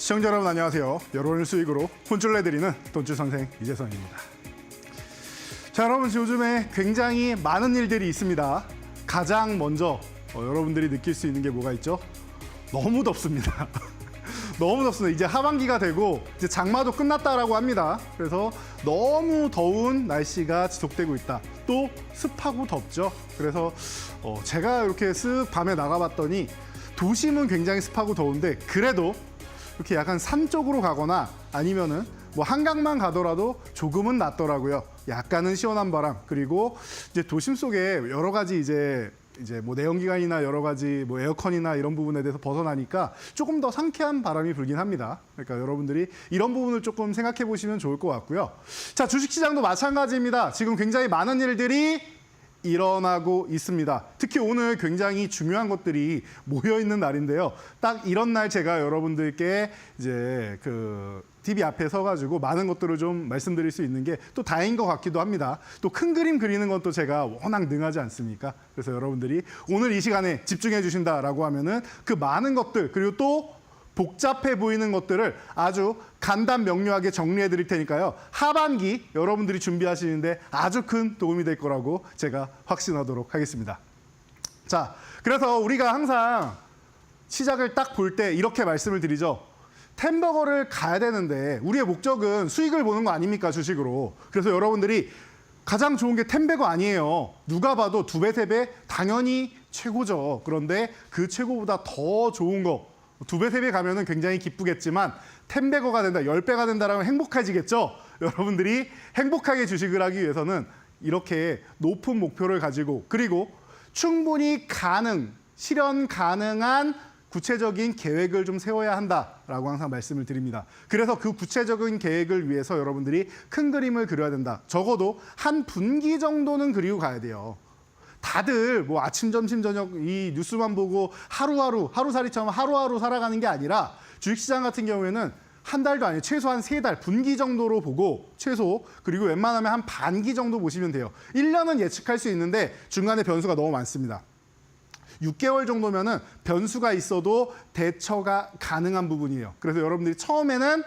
시청자 여러분 안녕하세요. 여론을 수익으로 혼쭐 내드리는 돈줄 선생 이재선입니다. 자, 여러분 요즘에 굉장히 많은 일들이 있습니다. 가장 먼저 여러분들이 느낄 수 있는 게 뭐가 있죠? 너무 덥습니다. 너무 덥습니다. 이제 하반기가 되고 이제 장마도 끝났다라고 합니다. 그래서 너무 더운 날씨가 지속되고 있다. 또 습하고 덥죠. 그래서 제가 이렇게 쓱 밤에 나가봤더니 도심은 굉장히 습하고 더운데 그래도 이렇게 약간 산 쪽으로 가거나 아니면은 뭐 한강만 가더라도 조금은 낫더라고요. 약간은 시원한 바람, 그리고 이제 도심 속에 여러 가지 이제 뭐 내연기관이나 여러 가지 뭐 에어컨이나 이런 부분에 대해서 벗어나니까 조금 더 상쾌한 바람이 불긴 합니다. 그러니까 여러분들이 이런 부분을 조금 생각해 보시면 좋을 것 같고요. 자, 주식시장도 마찬가지입니다. 지금 굉장히 많은 일들이 일어나고 있습니다. 특히 오늘 굉장히 중요한 것들이 모여 있는 날인데요. 딱 이런 날 제가 여러분들께 이제 TV 앞에 서가지고 많은 것들을 좀 말씀드릴 수 있는 게 또 다행인 것 같기도 합니다. 또 큰 그림 그리는 건 또 제가 워낙 능하지 않습니까? 그래서 여러분들이 오늘 이 시간에 집중해 주신다라고 하면은 그 많은 것들, 그리고 또 복잡해 보이는 것들을 아주 간단 명료하게 정리해 드릴 테니까요. 하반기 여러분들이 준비하시는데 아주 큰 도움이 될 거라고 제가 확신하도록 하겠습니다. 자, 그래서 우리가 항상 시작을 딱 볼 때 이렇게 말씀을 드리죠. 템버거를 가야 되는데 우리의 목적은 수익을 보는 거 아닙니까, 주식으로. 그래서 여러분들이 가장 좋은 게 템버거 아니에요. 누가 봐도 2배, 3배 당연히 최고죠. 그런데 그 최고보다 더 좋은 거 2배, 3배 가면은 굉장히 기쁘겠지만 10배가 된다, 10배가 된다라면 행복해지겠죠. 여러분들이 행복하게 주식을 하기 위해서는 이렇게 높은 목표를 가지고, 그리고 충분히 실현 가능한 구체적인 계획을 좀 세워야 한다라고 항상 말씀을 드립니다. 그래서 그 구체적인 계획을 위해서 여러분들이 큰 그림을 그려야 된다. 적어도 한 분기 정도는 그리고 가야 돼요. 다들 뭐 아침, 점심, 저녁 이 뉴스만 보고 하루살이처럼 하루하루 살아가는 게 아니라 주식시장 같은 경우에는 한 달도 아니에요. 최소한 3달, 분기 정도로 보고 그리고 웬만하면 한 반기 정도 보시면 돼요. 1년은 예측할 수 있는데 중간에 변수가 너무 많습니다. 6개월 정도면은 변수가 있어도 대처가 가능한 부분이에요. 그래서 여러분들이 처음에는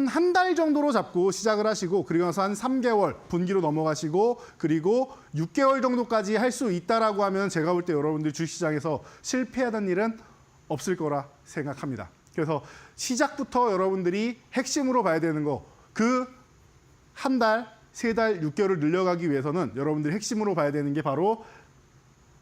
한 달 정도로 잡고 시작을 하시고, 그리고 나서 한 3개월 분기로 넘어가시고, 그리고 6개월 정도까지 할 수 있다라고 하면 제가 볼 때 여러분들 주식시장에서 실패하는 일은 없을 거라 생각합니다. 그래서 시작부터 여러분들이 핵심으로 봐야 되는 거, 그 한 달, 3달, 6개월을 늘려가기 위해서는 여러분들이 핵심으로 봐야 되는 게 바로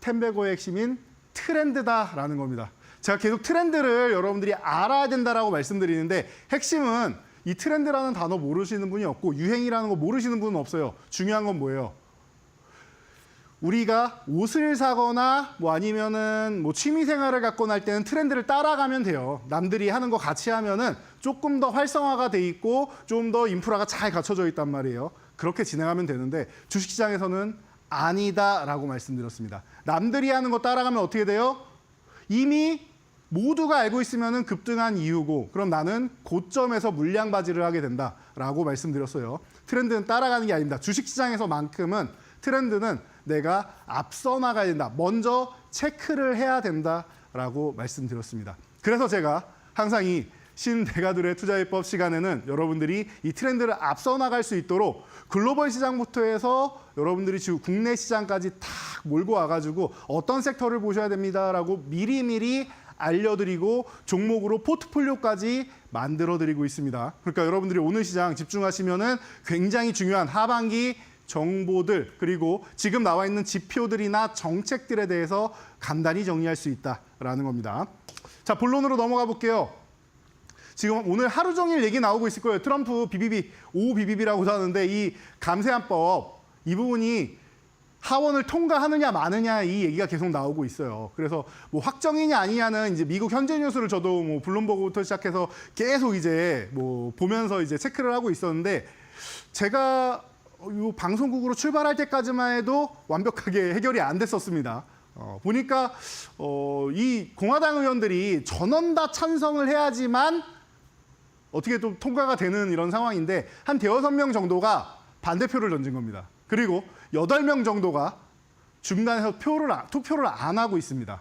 템베거의 핵심인 트렌드다라는 겁니다. 제가 계속 트렌드를 여러분들이 알아야 된다라고 말씀드리는데 핵심은 이 트렌드라는 단어 모르시는 분이 없고 유행이라는 거 모르시는 분은 없어요. 중요한 건 뭐예요? 우리가 옷을 사거나 뭐 아니면은 뭐 취미 생활을 갖거나 할 때는 트렌드를 따라가면 돼요. 남들이 하는 거 같이 하면은 조금 더 활성화가 돼 있고 좀 더 인프라가 잘 갖춰져 있단 말이에요. 그렇게 진행하면 되는데 주식시장에서는 아니다라고 말씀드렸습니다. 남들이 하는 거 따라가면 어떻게 돼요? 이미 모두가 알고 있으면 급등한 이유고, 그럼 나는 고점에서 물량 바지를 하게 된다라고 말씀드렸어요. 트렌드는 따라가는 게 아닙니다. 주식시장에서만큼은 트렌드는 내가 앞서 나가야 된다. 먼저 체크를 해야 된다라고 말씀드렸습니다. 그래서 제가 항상 이 신대가들의 투자해법 시간에는 여러분들이 이 트렌드를 앞서 나갈 수 있도록 글로벌 시장부터 해서 여러분들이 지금 국내 시장까지 다 몰고 와가지고 어떤 섹터를 보셔야 됩니다라고 미리미리 알려드리고 종목으로 포트폴리오까지 만들어드리고 있습니다. 그러니까 여러분들이 오늘 시장 집중하시면은 굉장히 중요한 하반기 정보들, 그리고 지금 나와 있는 지표들이나 정책들에 대해서 간단히 정리할 수 있다라는 겁니다. 자, 본론으로 넘어가 볼게요. 지금 오늘 하루 종일 얘기 나오고 있을 거예요. 트럼프 BBB, 5BBB라고 하는데 이 감세안법, 이 부분이 하원을 통과하느냐 마느냐 이 얘기가 계속 나오고 있어요. 그래서 뭐 확정이냐 아니냐는 이제 미국 현재 뉴스를 저도 뭐 블룸버그부터 시작해서 계속 이제 뭐 보면서 이제 체크를 하고 있었는데, 제가 이 방송국으로 출발할 때까지만 해도 완벽하게 해결이 안 됐었습니다. 보니까 이 공화당 의원들이 전원 다 찬성을 해야지만 어떻게 또 통과가 되는 이런 상황인데 한 5명 정도가 반대표를 던진 겁니다. 그리고 8명 정도가 중간에서 투표를 안 하고 있습니다.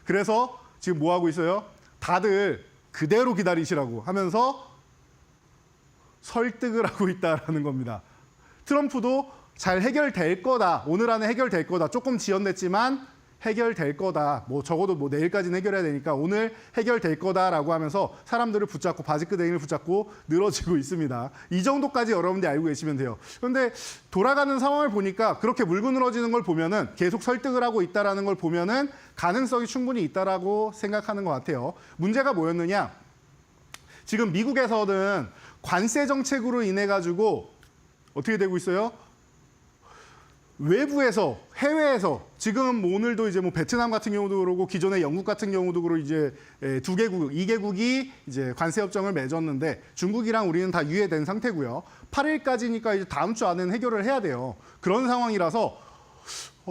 그래서 지금 뭐 하고 있어요? 다들 그대로 기다리시라고 하면서 설득을 하고 있다라는 겁니다. 트럼프도 잘 해결될 거다. 오늘 안에 해결될 거다. 조금 지연됐지만 해결될 거다. 뭐 적어도 뭐 내일까지는 해결해야 되니까 오늘 해결될 거다라고 하면서 사람들을 붙잡고 바지끄댕이를 붙잡고 늘어지고 있습니다. 이 정도까지 여러분들이 알고 계시면 돼요. 그런데 돌아가는 상황을 보니까 그렇게 물고 늘어지는 걸 보면은 계속 설득을 하고 있다라는 걸 보면은 가능성이 충분히 있다라고 생각하는 것 같아요. 문제가 뭐였느냐? 지금 미국에서는 관세 정책으로 인해 가지고 어떻게 되고 있어요? 외부에서 해외에서 지금 오늘도 이제 뭐 베트남 같은 경우도 그러고 기존의 영국 같은 경우도 그러고 이제 두 개국, 2개국이 이제 관세 협정을 맺었는데 중국이랑 우리는 다 유예된 상태고요. 8일까지니까 이제 다음 주 안에는 해결을 해야 돼요. 그런 상황이라서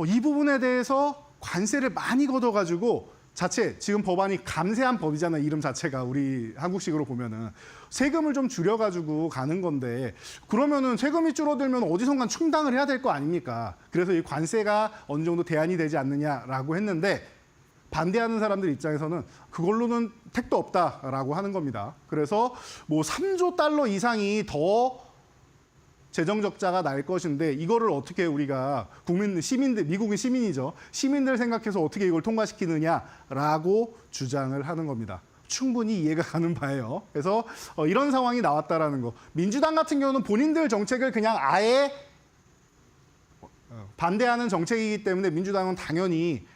이 부분에 대해서 관세를 많이 걷어가지고 자체 지금 법안이 감세한 법이잖아요. 이름 자체가 우리 한국식으로 보면은 세금을 좀 줄여가지고 가는 건데 그러면은 세금이 줄어들면 어디선가 충당을 해야 될 거 아닙니까? 그래서 이 관세가 어느 정도 대안이 되지 않느냐라고 했는데 반대하는 사람들 입장에서는 그걸로는 택도 없다라고 하는 겁니다. 그래서 뭐 3조 달러 이상이 더 재정 적자가 날 것인데 이거를 어떻게 우리가 시민들, 미국의 시민이죠. 시민들 생각해서 어떻게 이걸 통과시키느냐라고 주장을 하는 겁니다. 충분히 이해가 가는 바예요. 그래서 이런 상황이 나왔다라는 거. 민주당 같은 경우는 본인들 정책을 그냥 아예 반대하는 정책이기 때문에 민주당은 당연히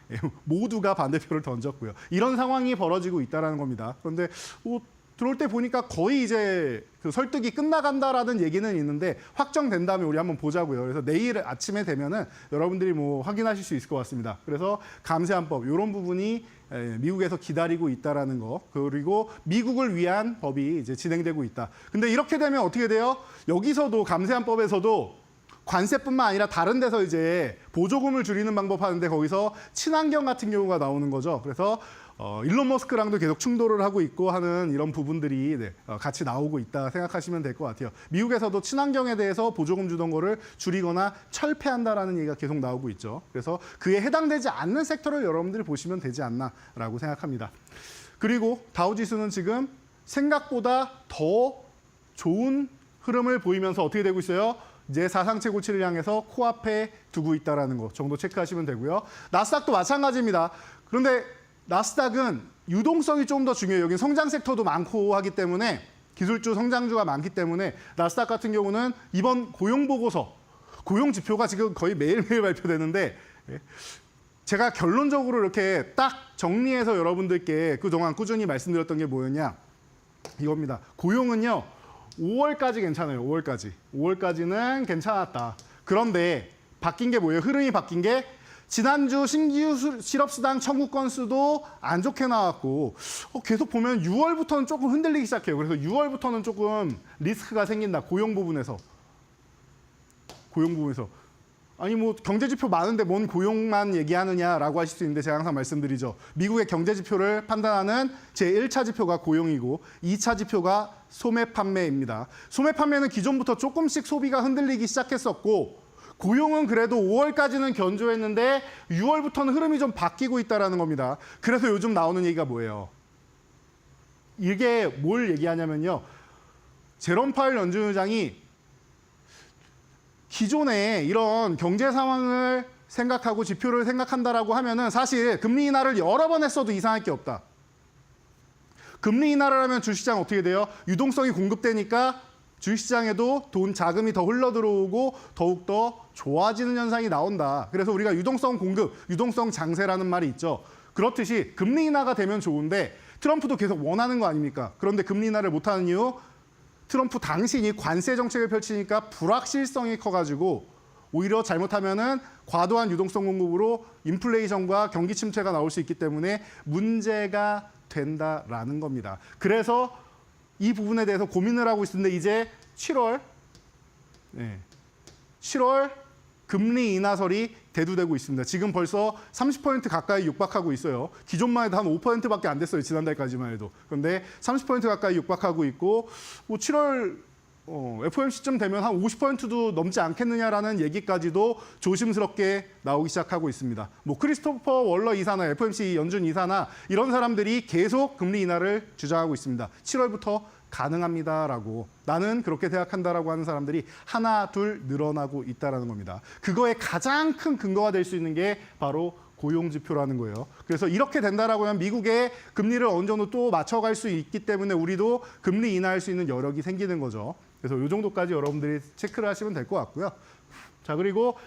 모두가 반대표를 던졌고요. 이런 상황이 벌어지고 있다라는 겁니다. 그런데 들어올 때 보니까 거의 이제 그 설득이 끝나간다라는 얘기는 있는데 확정된다면 우리 한번 보자고요. 그래서 내일 아침에 되면은 여러분들이 뭐 확인하실 수 있을 것 같습니다. 그래서 감세안법 이런 부분이 미국에서 기다리고 있다라는 거, 그리고 미국을 위한 법이 이제 진행되고 있다. 근데 이렇게 되면 어떻게 돼요? 여기서도 감세안법에서도 관세뿐만 아니라 다른 데서 이제 보조금을 줄이는 방법 하는데 거기서 친환경 같은 경우가 나오는 거죠. 그래서 일론 머스크랑도 계속 충돌을 하고 있고 하는 이런 부분들이 같이 나오고 있다 생각하시면 될 것 같아요. 미국에서도 친환경에 대해서 보조금 주던 거를 줄이거나 철폐한다라는 얘기가 계속 나오고 있죠. 그래서 그에 해당되지 않는 섹터를 여러분들이 보시면 되지 않나라고 생각합니다. 그리고 다우지수는 지금 생각보다 더 좋은 흐름을 보이면서 어떻게 되고 있어요? 이제 사상 최고치를 향해서 코앞에 두고 있다는 거 정도 체크하시면 되고요. 나스닥도 마찬가지입니다. 그런데 나스닥은 유동성이 좀 더 중요해요. 여기 성장 섹터도 많고 하기 때문에 기술주, 성장주가 많기 때문에 나스닥 같은 경우는 이번 고용 보고서, 고용 지표가 지금 거의 매일매일 발표되는데 제가 결론적으로 이렇게 딱 정리해서 여러분들께 그동안 꾸준히 말씀드렸던 게 뭐였냐? 이겁니다. 고용은요. 5월까지 괜찮아요. 5월까지. 5월까지는 괜찮았다. 그런데 바뀐 게 뭐예요? 흐름이 바뀐 게 지난주 신규 실업수당 청구 건수도 안 좋게 나왔고 계속 보면 6월부터는 조금 흔들리기 시작해요. 그래서 6월부터는 조금 리스크가 생긴다. 고용 부분에서. 아니 뭐 경제지표 많은데 뭔 고용만 얘기하느냐라고 하실 수 있는데 제가 항상 말씀드리죠. 미국의 경제지표를 판단하는 제1차 지표가 고용이고 2차 지표가 소매 판매입니다. 소매 판매는 기존부터 조금씩 소비가 흔들리기 시작했었고 고용은 그래도 5월까지는 견조했는데 6월부터는 흐름이 좀 바뀌고 있다는 겁니다. 그래서 요즘 나오는 얘기가 뭐예요? 이게 뭘 얘기하냐면요. 제롬 파웰 연준 의장이 기존에 이런 경제 상황을 생각하고 지표를 생각한다라고 하면은 사실 금리 인하를 여러 번 했어도 이상할 게 없다. 금리 인하를 하면 주식시장 어떻게 돼요? 유동성이 공급되니까 주식시장에도 자금이 더 흘러들어오고 더욱더 좋아지는 현상이 나온다. 그래서 우리가 유동성 공급, 유동성 장세라는 말이 있죠. 그렇듯이 금리 인하가 되면 좋은데 트럼프도 계속 원하는 거 아닙니까? 그런데 금리 인하를 못하는 이유 트럼프 당신이 관세 정책을 펼치니까 불확실성이 커가지고 오히려 잘못하면은 과도한 유동성 공급으로 인플레이션과 경기 침체가 나올 수 있기 때문에 문제가 된다라는 겁니다. 그래서 이 부분에 대해서 고민을 하고 있는데 이제 7월 금리 인하설이 대두되고 있습니다. 지금 벌써 30% 가까이 육박하고 있어요. 기존만 해도 한 5%밖에 안 됐어요. 지난달까지만 해도. 그런데 30% 가까이 육박하고 있고 7월 FOMC쯤 되면 한 50%도 넘지 않겠느냐라는 얘기까지도 조심스럽게 나오기 시작하고 있습니다. 뭐 크리스토퍼 월러 이사나 FOMC 연준 이사나 이런 사람들이 계속 금리 인하를 주장하고 있습니다. 7월부터 가능합니다라고, 나는 그렇게 생각한다라고 하는 사람들이 하나 둘 늘어나고 있다라는 겁니다. 그거에 가장 큰 근거가 될 수 있는 게 바로 고용지표라는 거예요. 그래서 이렇게 된다라고 하면 미국의 금리를 어느 정도 또 맞춰갈 수 있기 때문에 우리도 금리 인하할 수 있는 여력이 생기는 거죠. 그래서 이 정도까지 여러분들이 체크를 하시면 될 것 같고요. 자, 그리고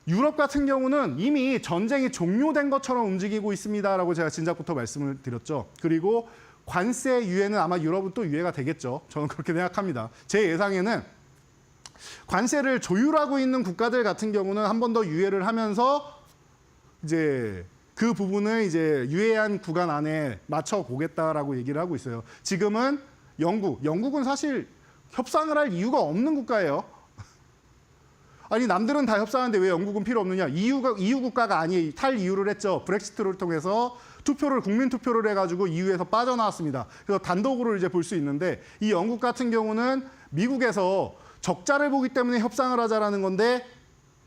유럽 같은 경우는 이미 전쟁이 종료된 것처럼 움직이고 있습니다라고 제가 진작부터 말씀을 드렸죠. 그리고 관세 유예는 아마 유럽은 또 유예가 되겠죠. 저는 그렇게 생각합니다. 제 예상에는 관세를 조율하고 있는 국가들 같은 경우는 한 번 더 유예를 하면서 이제 그 부분을 이제 유예한 구간 안에 맞춰 보겠다라고 얘기를 하고 있어요. 지금은 영국은 사실 협상을 할 이유가 없는 국가예요. 아니 남들은 다 협상하는데 왜 영국은 필요 없느냐? EU 국가가 아니 탈EU를 했죠. 브렉시트를 통해서 국민 투표를 해가지고 EU에서 빠져나왔습니다. 그래서 단독으로 이제 볼 수 있는데 이 영국 같은 경우는 미국에서 적자를 보기 때문에 협상을 하자라는 건데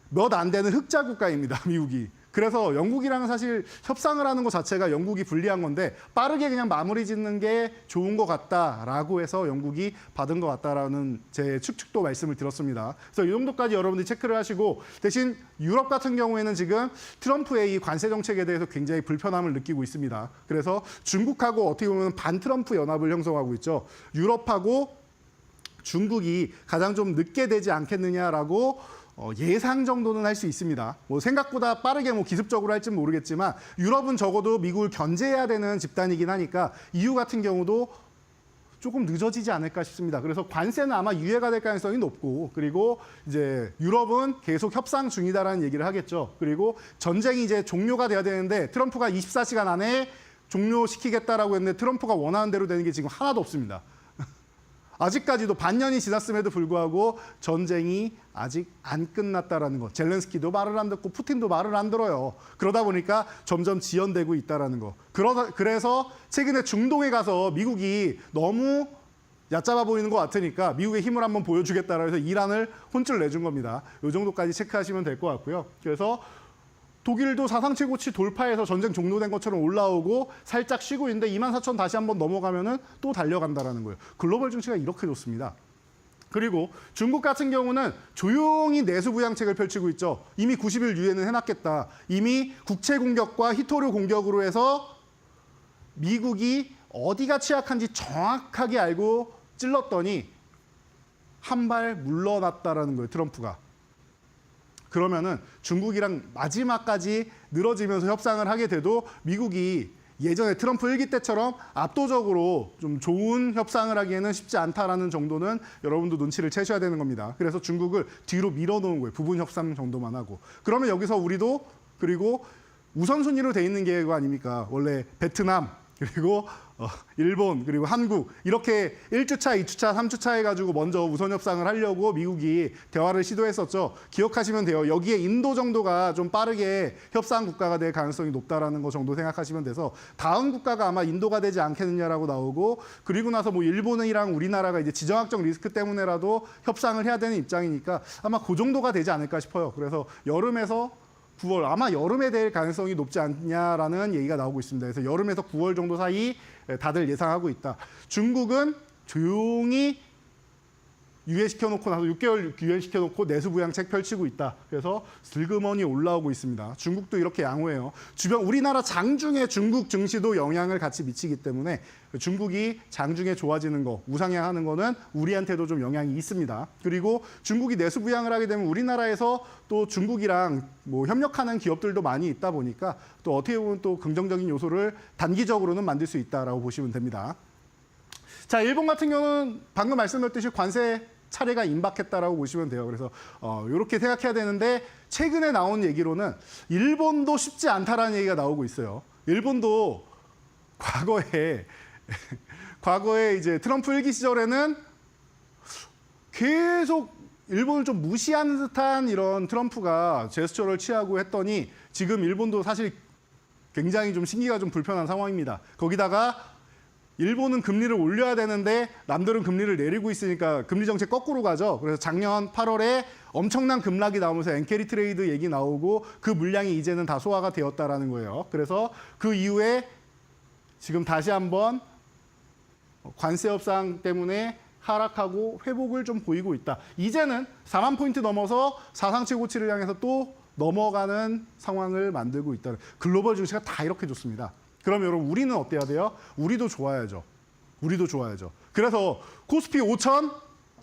몇 안 되는 흑자 국가입니다. 미국이. 그래서 영국이랑 사실 협상을 하는 것 자체가 영국이 불리한 건데 빠르게 그냥 마무리 짓는 게 좋은 것 같다라고 해서 영국이 받은 것 같다라는 제 추측도 말씀을 드렸습니다. 그래서 이 정도까지 여러분들이 체크를 하시고, 대신 유럽 같은 경우에는 지금 트럼프의 이 관세 정책에 대해서 굉장히 불편함을 느끼고 있습니다. 그래서 중국하고 어떻게 보면 반트럼프 연합을 형성하고 있죠. 유럽하고 중국이 가장 좀 늦게 되지 않겠느냐라고 예상 정도는 할 수 있습니다. 뭐 생각보다 빠르게 뭐 기습적으로 할지는 모르겠지만 유럽은 적어도 미국을 견제해야 되는 집단이긴 하니까 EU 같은 경우도 조금 늦어지지 않을까 싶습니다. 그래서 관세는 아마 유예가 될 가능성이 높고, 그리고 이제 유럽은 계속 협상 중이다라는 얘기를 하겠죠. 그리고 전쟁이 이제 종료가 돼야 되는데 트럼프가 24시간 안에 종료시키겠다라고 했는데 트럼프가 원하는 대로 되는 게 지금 하나도 없습니다. 아직까지도 반년이 지났음에도 불구하고 전쟁이 아직 안 끝났다라는 거. 젤렌스키도 말을 안 듣고 푸틴도 말을 안 들어요. 그러다 보니까 점점 지연되고 있다라는 거. 그래서 최근에 중동에 가서 미국이 너무 얕잡아 보이는 것 같으니까 미국의 힘을 한번 보여주겠다라 해서 이란을 혼쭐 내준 겁니다. 이 정도까지 체크하시면 될 것 같고요. 그래서 독일도 사상 최고치 돌파해서 전쟁 종료된 것처럼 올라오고 살짝 쉬고 있는데 24,000 다시 한번 넘어가면은 또 달려간다라는 거예요. 글로벌 증시가 이렇게 좋습니다. 그리고 중국 같은 경우는 조용히 내수 부양책을 펼치고 있죠. 이미 90일 유예는 해놨겠다. 이미 국채 공격과 히토류 공격으로 해서 미국이 어디가 취약한지 정확하게 알고 찔렀더니 한 발 물러났다라는 거예요. 트럼프가. 그러면은 중국이랑 마지막까지 늘어지면서 협상을 하게 돼도 미국이 예전에 트럼프 1기 때처럼 압도적으로 좀 좋은 협상을 하기에는 쉽지 않다라는 정도는 여러분도 눈치를 채셔야 되는 겁니다. 그래서 중국을 뒤로 밀어놓은 거예요. 부분 협상 정도만 하고. 그러면 여기서 우리도, 그리고 우선순위로 돼 있는 게 그거 아닙니까? 원래 베트남, 그리고 일본, 그리고 한국 이렇게 1주차, 2주차, 3주차 해가지고 먼저 우선 협상을 하려고 미국이 대화를 시도했었죠. 기억하시면 돼요. 여기에 인도 정도가 좀 빠르게 협상 국가가 될 가능성이 높다라는 거 정도 생각하시면 돼서 다음 국가가 아마 인도가 되지 않겠느냐라고 나오고, 그리고 나서 뭐 일본이랑 우리나라가 이제 지정학적 리스크 때문에라도 협상을 해야 되는 입장이니까 아마 그 정도가 되지 않을까 싶어요. 그래서 여름에서 9월, 아마 여름에 될 가능성이 높지 않냐라는 얘기가 나오고 있습니다. 그래서 여름에서 9월 정도 사이 다들 예상하고 있다. 중국은 조용히 유예시켜놓고 나서 6개월 유예시켜놓고 내수부양책 펼치고 있다. 그래서 슬그머니 올라오고 있습니다. 중국도 이렇게 양호해요. 주변 우리나라 장중에 중국 증시도 영향을 같이 미치기 때문에 중국이 장중에 좋아지는 거, 우상향하는 거는 우리한테도 좀 영향이 있습니다. 그리고 중국이 내수부양을 하게 되면 우리나라에서 또 중국이랑 뭐 협력하는 기업들도 많이 있다 보니까 또 어떻게 보면 또 긍정적인 요소를 단기적으로는 만들 수 있다라고 보시면 됩니다. 자, 일본 같은 경우는 방금 말씀드렸듯이 관세 차례가 임박했다라고 보시면 돼요. 그래서 이렇게 생각해야 되는데, 최근에 나온 얘기로는 일본도 쉽지 않다라는 얘기가 나오고 있어요. 일본도 과거에 이제 트럼프 1기 시절에는 계속 일본을 좀 무시하는 듯한 이런 트럼프가 제스처를 취하고 했더니 지금 일본도 사실 굉장히 좀 심기가 좀 불편한 상황입니다. 거기다가 일본은 금리를 올려야 되는데 남들은 금리를 내리고 있으니까 금리 정책 거꾸로 가죠. 그래서 작년 8월에 엄청난 급락이 나오면서 엔캐리 트레이드 얘기 나오고 그 물량이 이제는 다 소화가 되었다라는 거예요. 그래서 그 이후에 지금 다시 한번 관세 협상 때문에 하락하고 회복을 좀 보이고 있다. 이제는 4만 포인트 넘어서 사상 최고치를 향해서 또 넘어가는 상황을 만들고 있다. 글로벌 증시가 다 이렇게 좋습니다. 그럼 여러분 우리는 어때야 돼요? 우리도 좋아야죠. 우리도 좋아야죠. 그래서 코스피 5천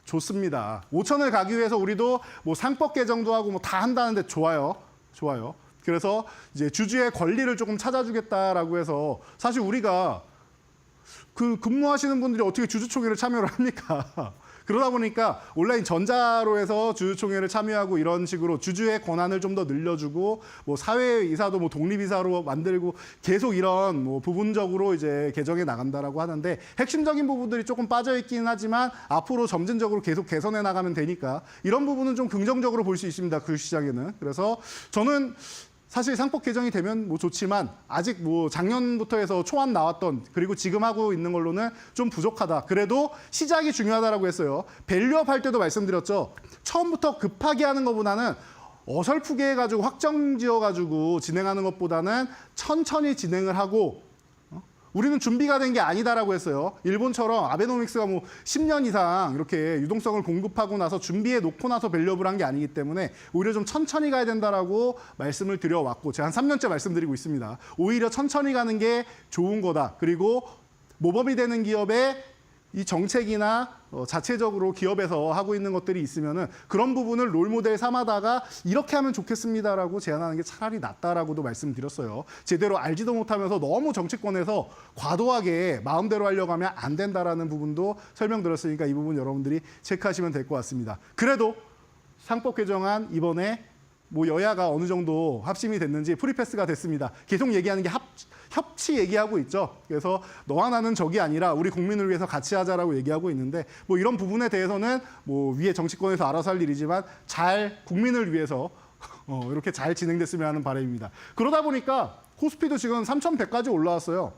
좋습니다. 5천을 가기 위해서 우리도 뭐 상법 개정도 하고 뭐 다 한다는데 좋아요. 좋아요. 그래서 이제 주주의 권리를 조금 찾아주겠다라고 해서 사실 우리가 그 근무하시는 분들이 어떻게 주주총회를 참여를 합니까? 그러다 보니까 온라인 전자로 해서 주주총회를 참여하고 이런 식으로 주주의 권한을 좀 더 늘려주고 뭐 사회이사도 뭐 독립이사로 만들고 계속 이런 뭐 부분적으로 이제 개정해 나간다라고 하는데 핵심적인 부분들이 조금 빠져 있긴 하지만 앞으로 점진적으로 계속 개선해 나가면 되니까 이런 부분은 좀 긍정적으로 볼 수 있습니다. 그 시장에는. 그래서 저는 사실 상법 개정이 되면 뭐 좋지만 아직 뭐 작년부터 해서 초안 나왔던 그리고 지금 하고 있는 걸로는 좀 부족하다. 그래도 시작이 중요하다라고 했어요. 밸류업 할 때도 말씀드렸죠. 처음부터 급하게 하는 것보다는 어설프게 해가지고 확정 지어가지고 진행하는 것보다는 천천히 진행을 하고 우리는 준비가 된 게 아니다라고 했어요. 일본처럼 아베노믹스가 뭐 10년 이상 이렇게 유동성을 공급하고 나서 준비해 놓고 나서 밸류업을 한 게 아니기 때문에 오히려 좀 천천히 가야 된다라고 말씀을 드려왔고 제가 한 3년째 말씀드리고 있습니다. 오히려 천천히 가는 게 좋은 거다. 그리고 모범이 되는 기업의 이 정책이나 자체적으로 기업에서 하고 있는 것들이 있으면은 그런 부분을 롤모델 삼아다가 이렇게 하면 좋겠습니다라고 제안하는 게 차라리 낫다라고도 말씀드렸어요. 제대로 알지도 못하면서 너무 정치권에서 과도하게 마음대로 하려고 하면 안 된다라는 부분도 설명드렸으니까 이 부분 여러분들이 체크하시면 될 것 같습니다. 그래도 상법 개정안 이번에 뭐 여야가 어느 정도 합심이 됐는지 프리패스가 됐습니다. 계속 얘기하는 게 협치 얘기하고 있죠. 그래서 너와 나는 적이 아니라 우리 국민을 위해서 같이 하자라고 얘기하고 있는데 뭐 이런 부분에 대해서는 뭐 위에 정치권에서 알아서 할 일이지만 잘 국민을 위해서 이렇게 잘 진행됐으면 하는 바람입니다. 그러다 보니까 코스피도 지금 3,100까지 올라왔어요.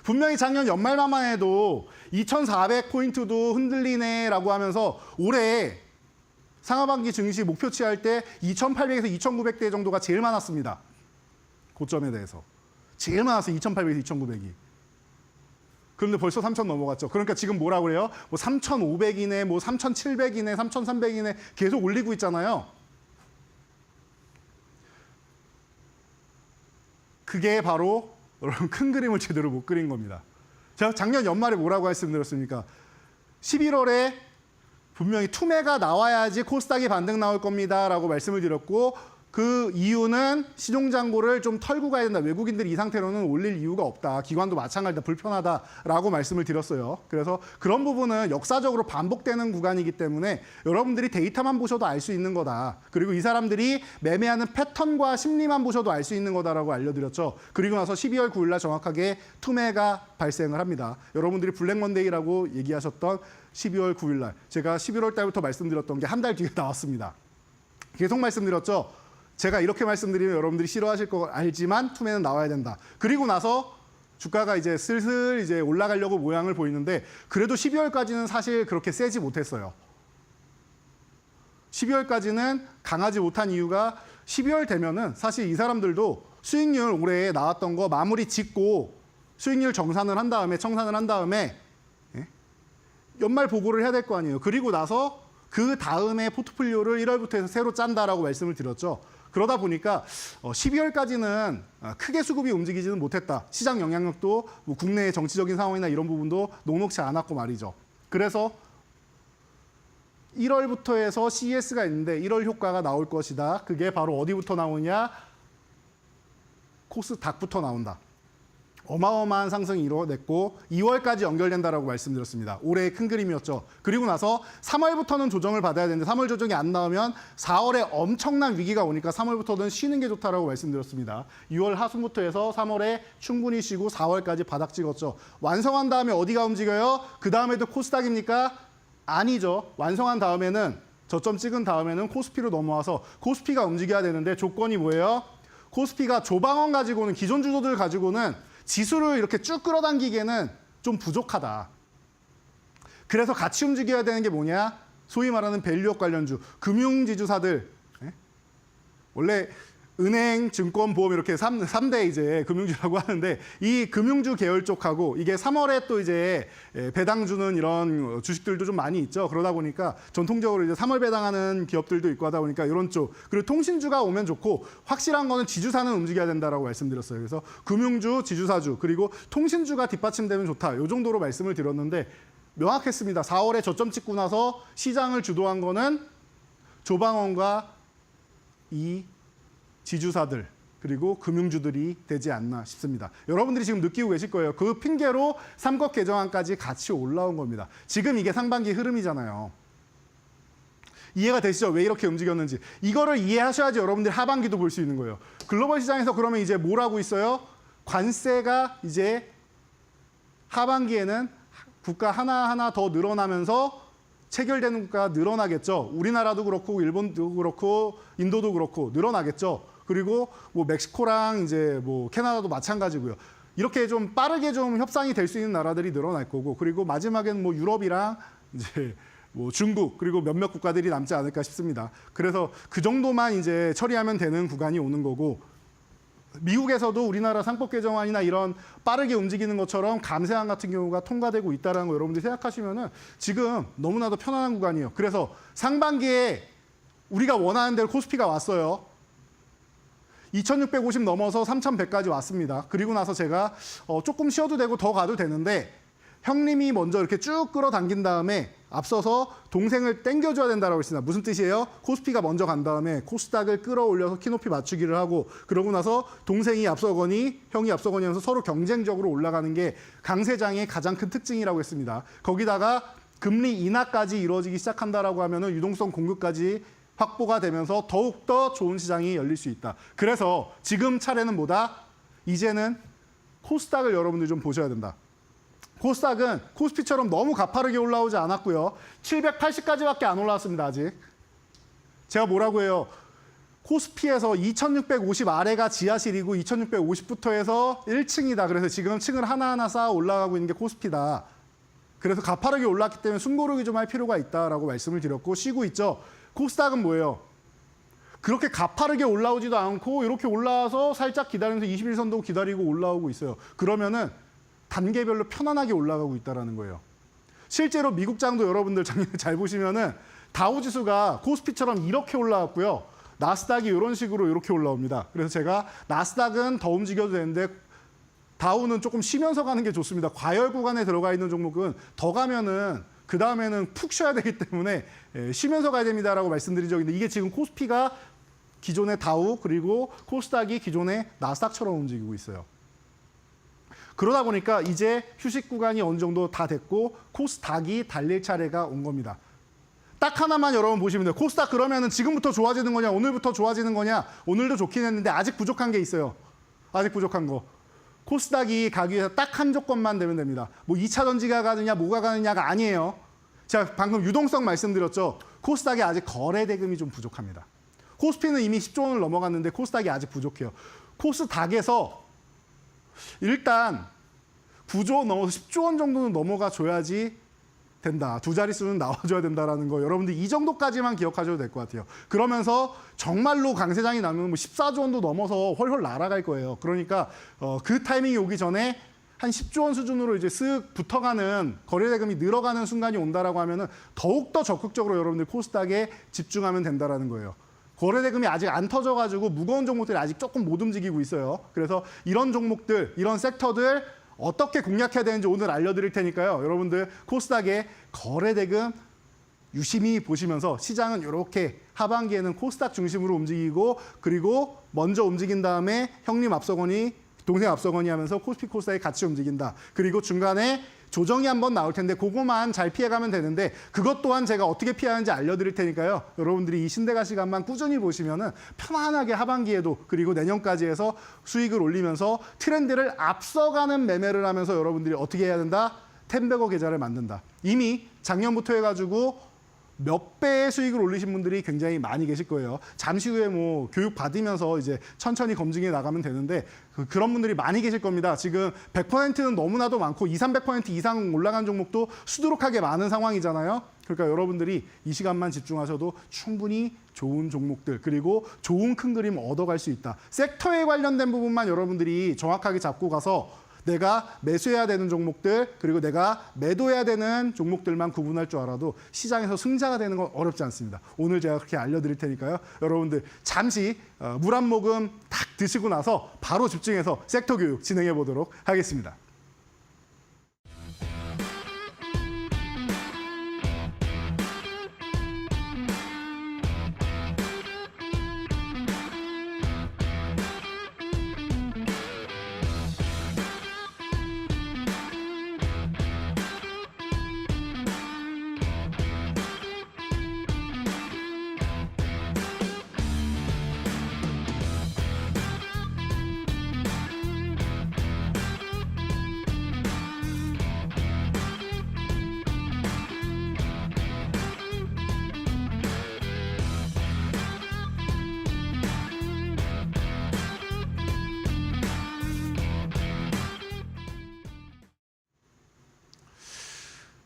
분명히 작년 연말만 해도 2,400포인트도 흔들리네라고 하면서 올해 상하반기 증시 목표치 할 때 2,800에서 2,900대 정도가 제일 많았습니다. 고점에 대해서. 제일 많았어요. 2,800에서 2,900이. 그런데 벌써 3,000 넘어갔죠. 그러니까 지금 뭐라고 그래요? 뭐 3,500이네, 뭐 3,700이네, 3,300이네 계속 올리고 있잖아요. 그게 바로 여러분 큰 그림을 제대로 못 그린 겁니다. 제가 작년 연말에 뭐라고 말씀드렸습니까? 11월에 분명히 투매가 나와야지 코스닥이 반등 나올 겁니다라고 말씀을 드렸고 그 이유는 신용잔고를 좀 털고 가야 된다. 외국인들이 이 상태로는 올릴 이유가 없다. 기관도 마찬가지다. 불편하다라고 말씀을 드렸어요. 그래서 그런 부분은 역사적으로 반복되는 구간이기 때문에 여러분들이 데이터만 보셔도 알 수 있는 거다. 그리고 이 사람들이 매매하는 패턴과 심리만 보셔도 알 수 있는 거다라고 알려드렸죠. 그리고 나서 12월 9일 날 정확하게 투매가 발생을 합니다. 여러분들이 블랙먼데이라고 얘기하셨던 12월 9일 날 제가 11월 달부터 말씀드렸던 게 한 달 뒤에 나왔습니다. 계속 말씀드렸죠. 제가 이렇게 말씀드리면 여러분들이 싫어하실 거 알지만 투매는 나와야 된다. 그리고 나서 주가가 이제 슬슬 이제 올라가려고 모양을 보이는데 그래도 12월까지는 사실 그렇게 세지 못했어요. 12월까지는 강하지 못한 이유가 12월 되면은 사실 이 사람들도 수익률 올해 나왔던 거 마무리 짓고 수익률 정산을 한 다음에 청산을 한 다음에 연말 보고를 해야 될 거 아니에요. 그리고 나서 그 다음에 포트폴리오를 1월부터 해서 새로 짠다라고 말씀을 드렸죠. 그러다 보니까 12월까지는 크게 수급이 움직이지는 못했다. 시장 영향력도 뭐 국내의 정치적인 상황이나 이런 부분도 녹록지 않았고 말이죠. 그래서 1월부터 해서 CES가 있는데 1월 효과가 나올 것이다. 그게 바로 어디부터 나오냐? 코스닥부터 나온다. 어마어마한 상승이 이루어냈고 2월까지 연결된다라고 말씀드렸습니다. 올해의 큰 그림이었죠. 그리고 나서 3월부터는 조정을 받아야 되는데 3월 조정이 안 나오면 4월에 엄청난 위기가 오니까 3월부터는 쉬는 게 좋다라고 말씀드렸습니다. 6월 하순부터 해서 3월에 충분히 쉬고 4월까지 바닥 찍었죠. 완성한 다음에 어디가 움직여요? 그 다음에도 코스닥입니까? 아니죠. 완성한 다음에는 저점 찍은 다음에는 코스피로 넘어와서 코스피가 움직여야 되는데 조건이 뭐예요? 코스피가 조방원 가지고는 기존 주도들 가지고는 지수를 이렇게 쭉 끌어당기기에는 좀 부족하다. 그래서 같이 움직여야 되는 게 뭐냐? 소위 말하는 밸류업 관련주, 금융지주사들. 원래 은행, 증권, 보험 이렇게 3대 이제 금융주라고 하는데 이 금융주 계열 쪽하고 이게 3월에 또 이제 배당 주는 이런 주식들도 좀 많이 있죠. 그러다 보니까 전통적으로 이제 3월 배당하는 기업들도 있고 하다 보니까 이런 쪽. 그리고 통신주가 오면 좋고 확실한 거는 지주사는 움직여야 된다라고 말씀드렸어요. 그래서 금융주, 지주사주, 그리고 통신주가 뒷받침되면 좋다. 이 정도로 말씀을 드렸는데 명확했습니다. 4월에 저점 찍고 나서 시장을 주도한 거는 조방원과 이 지주사들 그리고 금융주들이 되지 않나 싶습니다. 여러분들이 지금 느끼고 계실 거예요. 그 핑계로 삼법 개정안까지 같이 올라온 겁니다. 지금 이게 상반기 흐름이잖아요. 이해가 되시죠? 왜 이렇게 움직였는지. 이거를 이해하셔야지 여러분들이 하반기도 볼 수 있는 거예요. 글로벌 시장에서 그러면 이제 뭘 하고 있어요? 관세가 이제 하반기에는 국가 하나하나 더 늘어나면서 체결되는 국가가 늘어나겠죠. 우리나라도 그렇고 일본도 그렇고 인도도 그렇고 늘어나겠죠. 그리고 뭐 멕시코랑 이제 뭐 캐나다도 마찬가지고요. 이렇게 좀 빠르게 좀 협상이 될 수 있는 나라들이 늘어날 거고, 그리고 마지막에는 뭐 유럽이랑 이제 뭐 중국 그리고 몇몇 국가들이 남지 않을까 싶습니다. 그래서 그 정도만 이제 처리하면 되는 구간이 오는 거고, 미국에서도 우리나라 상법 개정안이나 이런 빠르게 움직이는 것처럼 감세안 같은 경우가 통과되고 있다는 거 여러분들이 생각하시면은 지금 너무나도 편안한 구간이에요. 그래서 상반기에 우리가 원하는 대로 코스피가 왔어요. 2650 넘어서 3100까지 왔습니다. 그리고 나서 제가 조금 쉬어도 되고 더 가도 되는데 형님이 먼저 이렇게 쭉 끌어당긴 다음에 앞서서 동생을 땡겨줘야 된다고 했습니다. 무슨 뜻이에요? 코스피가 먼저 간 다음에 코스닥을 끌어올려서 키높이 맞추기를 하고, 그러고 나서 동생이 앞서거니 형이 앞서거니 하면서 서로 경쟁적으로 올라가는 게 강세장의 가장 큰 특징이라고 했습니다. 거기다가 금리 인하까지 이루어지기 시작한다라고 하면은 유동성 공급까지 확보가 되면서 더욱더 좋은 시장이 열릴 수 있다. 그래서 지금 차례는 뭐다? 이제는 코스닥을 여러분들이 좀 보셔야 된다. 코스닥은 코스피처럼 너무 가파르게 올라오지 않았고요. 780까지밖에 안 올라왔습니다, 아직. 제가 뭐라고 해요? 코스피에서 2650 아래가 지하실이고 2650부터 해서 1층이다. 그래서 지금 층을 하나하나 쌓아 올라가고 있는 게 코스피다. 그래서 가파르게 올랐기 때문에 숨고르기 좀 할 필요가 있다라고 말씀을 드렸고, 쉬고 있죠. 코스닥은 뭐예요? 그렇게 가파르게 올라오지도 않고 이렇게 올라와서 살짝 기다리면서 21선도 기다리고 올라오고 있어요. 그러면은 단계별로 편안하게 올라가고 있다는 거예요. 실제로 미국장도 여러분들 작년에 잘 보시면은 다우지수가 코스피처럼 이렇게 올라왔고요. 나스닥이 이런 식으로 이렇게 올라옵니다. 그래서 제가 나스닥은 더 움직여도 되는데 다우는 조금 쉬면서 가는 게 좋습니다. 과열 구간에 들어가 있는 종목은 더 가면은 그 다음에는 푹 쉬어야 되기 때문에 쉬면서 가야 됩니다라고 말씀드린 적이 있는데, 이게 지금 코스피가 기존의 다우 그리고 코스닥이 기존의 나스닥처럼 움직이고 있어요. 그러다 보니까 이제 휴식 구간이 어느 정도 다 됐고 코스닥이 달릴 차례가 온 겁니다. 딱 하나만 여러분 보시면 돼요. 코스닥 그러면은 지금부터 좋아지는 거냐, 오늘부터 좋아지는 거냐. 오늘도 좋긴 했는데 아직 부족한 게 있어요. 아직 부족한 거. 코스닥이 가기 위해서 딱 한 조건만 되면 됩니다. 뭐 2차 전지가 가느냐 뭐가 가느냐가 아니에요. 제가 방금 유동성 말씀드렸죠. 코스닥이 아직 거래 대금이 좀 부족합니다. 코스피는 이미 10조 원을 넘어갔는데 코스닥이 아직 부족해요. 코스닥에서 일단 9조 원 넘어서 10조 원 정도는 넘어가 줘야지 된다. 두 자릿수는 나와줘야 된다라는 거. 여러분들 이 정도까지만 기억하셔도 될 것 같아요. 그러면서 정말로 강세장이 나면 뭐 14조 원도 넘어서 훨훨 날아갈 거예요. 그러니까 그 타이밍이 오기 전에 한 10조 원 수준으로 이제 쓱 붙어가는 거래대금이 늘어가는 순간이 온다라고 하면은 더욱더 적극적으로 여러분들 코스닥에 집중하면 된다라는 거예요. 거래대금이 아직 안 터져가지고 무거운 종목들이 아직 조금 못 움직이고 있어요. 그래서 이런 종목들, 이런 섹터들 어떻게 공략해야 되는지 오늘 알려드릴 테니까요. 여러분들 코스닥의 거래대금 유심히 보시면서 시장은 이렇게 하반기에는 코스닥 중심으로 움직이고, 그리고 먼저 움직인 다음에 형님 앞서거니 동생 앞서거니 하면서 코스피 코스닥이 같이 움직인다. 그리고 중간에 조정이 한번 나올 텐데 그거만 잘 피해가면 되는데, 그것 또한 제가 어떻게 피하는지 알려드릴 테니까요. 여러분들이 이 신대가 시간만 꾸준히 보시면은 편안하게 하반기에도 그리고 내년까지 해서 수익을 올리면서 트렌드를 앞서가는 매매를 하면서 여러분들이 어떻게 해야 된다? 템베거 계좌를 만든다. 이미 작년부터 해가지고 몇 배의 수익을 올리신 분들이 굉장히 많이 계실 거예요. 잠시 후에 뭐 교육 받으면서 이제 천천히 검증해 나가면 되는데 그런 분들이 많이 계실 겁니다. 지금 100%는 너무나도 많고 200~300% 이상 올라간 종목도 수두룩하게 많은 상황이잖아요. 그러니까 여러분들이 이 시간만 집중하셔도 충분히 좋은 종목들 그리고 좋은 큰 그림 얻어갈 수 있다. 섹터에 관련된 부분만 여러분들이 정확하게 잡고 가서 내가 매수해야 되는 종목들 그리고 내가 매도해야 되는 종목들만 구분할 줄 알아도 시장에서 승자가 되는 건 어렵지 않습니다. 오늘 제가 그렇게 알려드릴 테니까요. 여러분들 잠시 물 한 모금 탁 드시고 나서 바로 집중해서 섹터 교육 진행해 보도록 하겠습니다.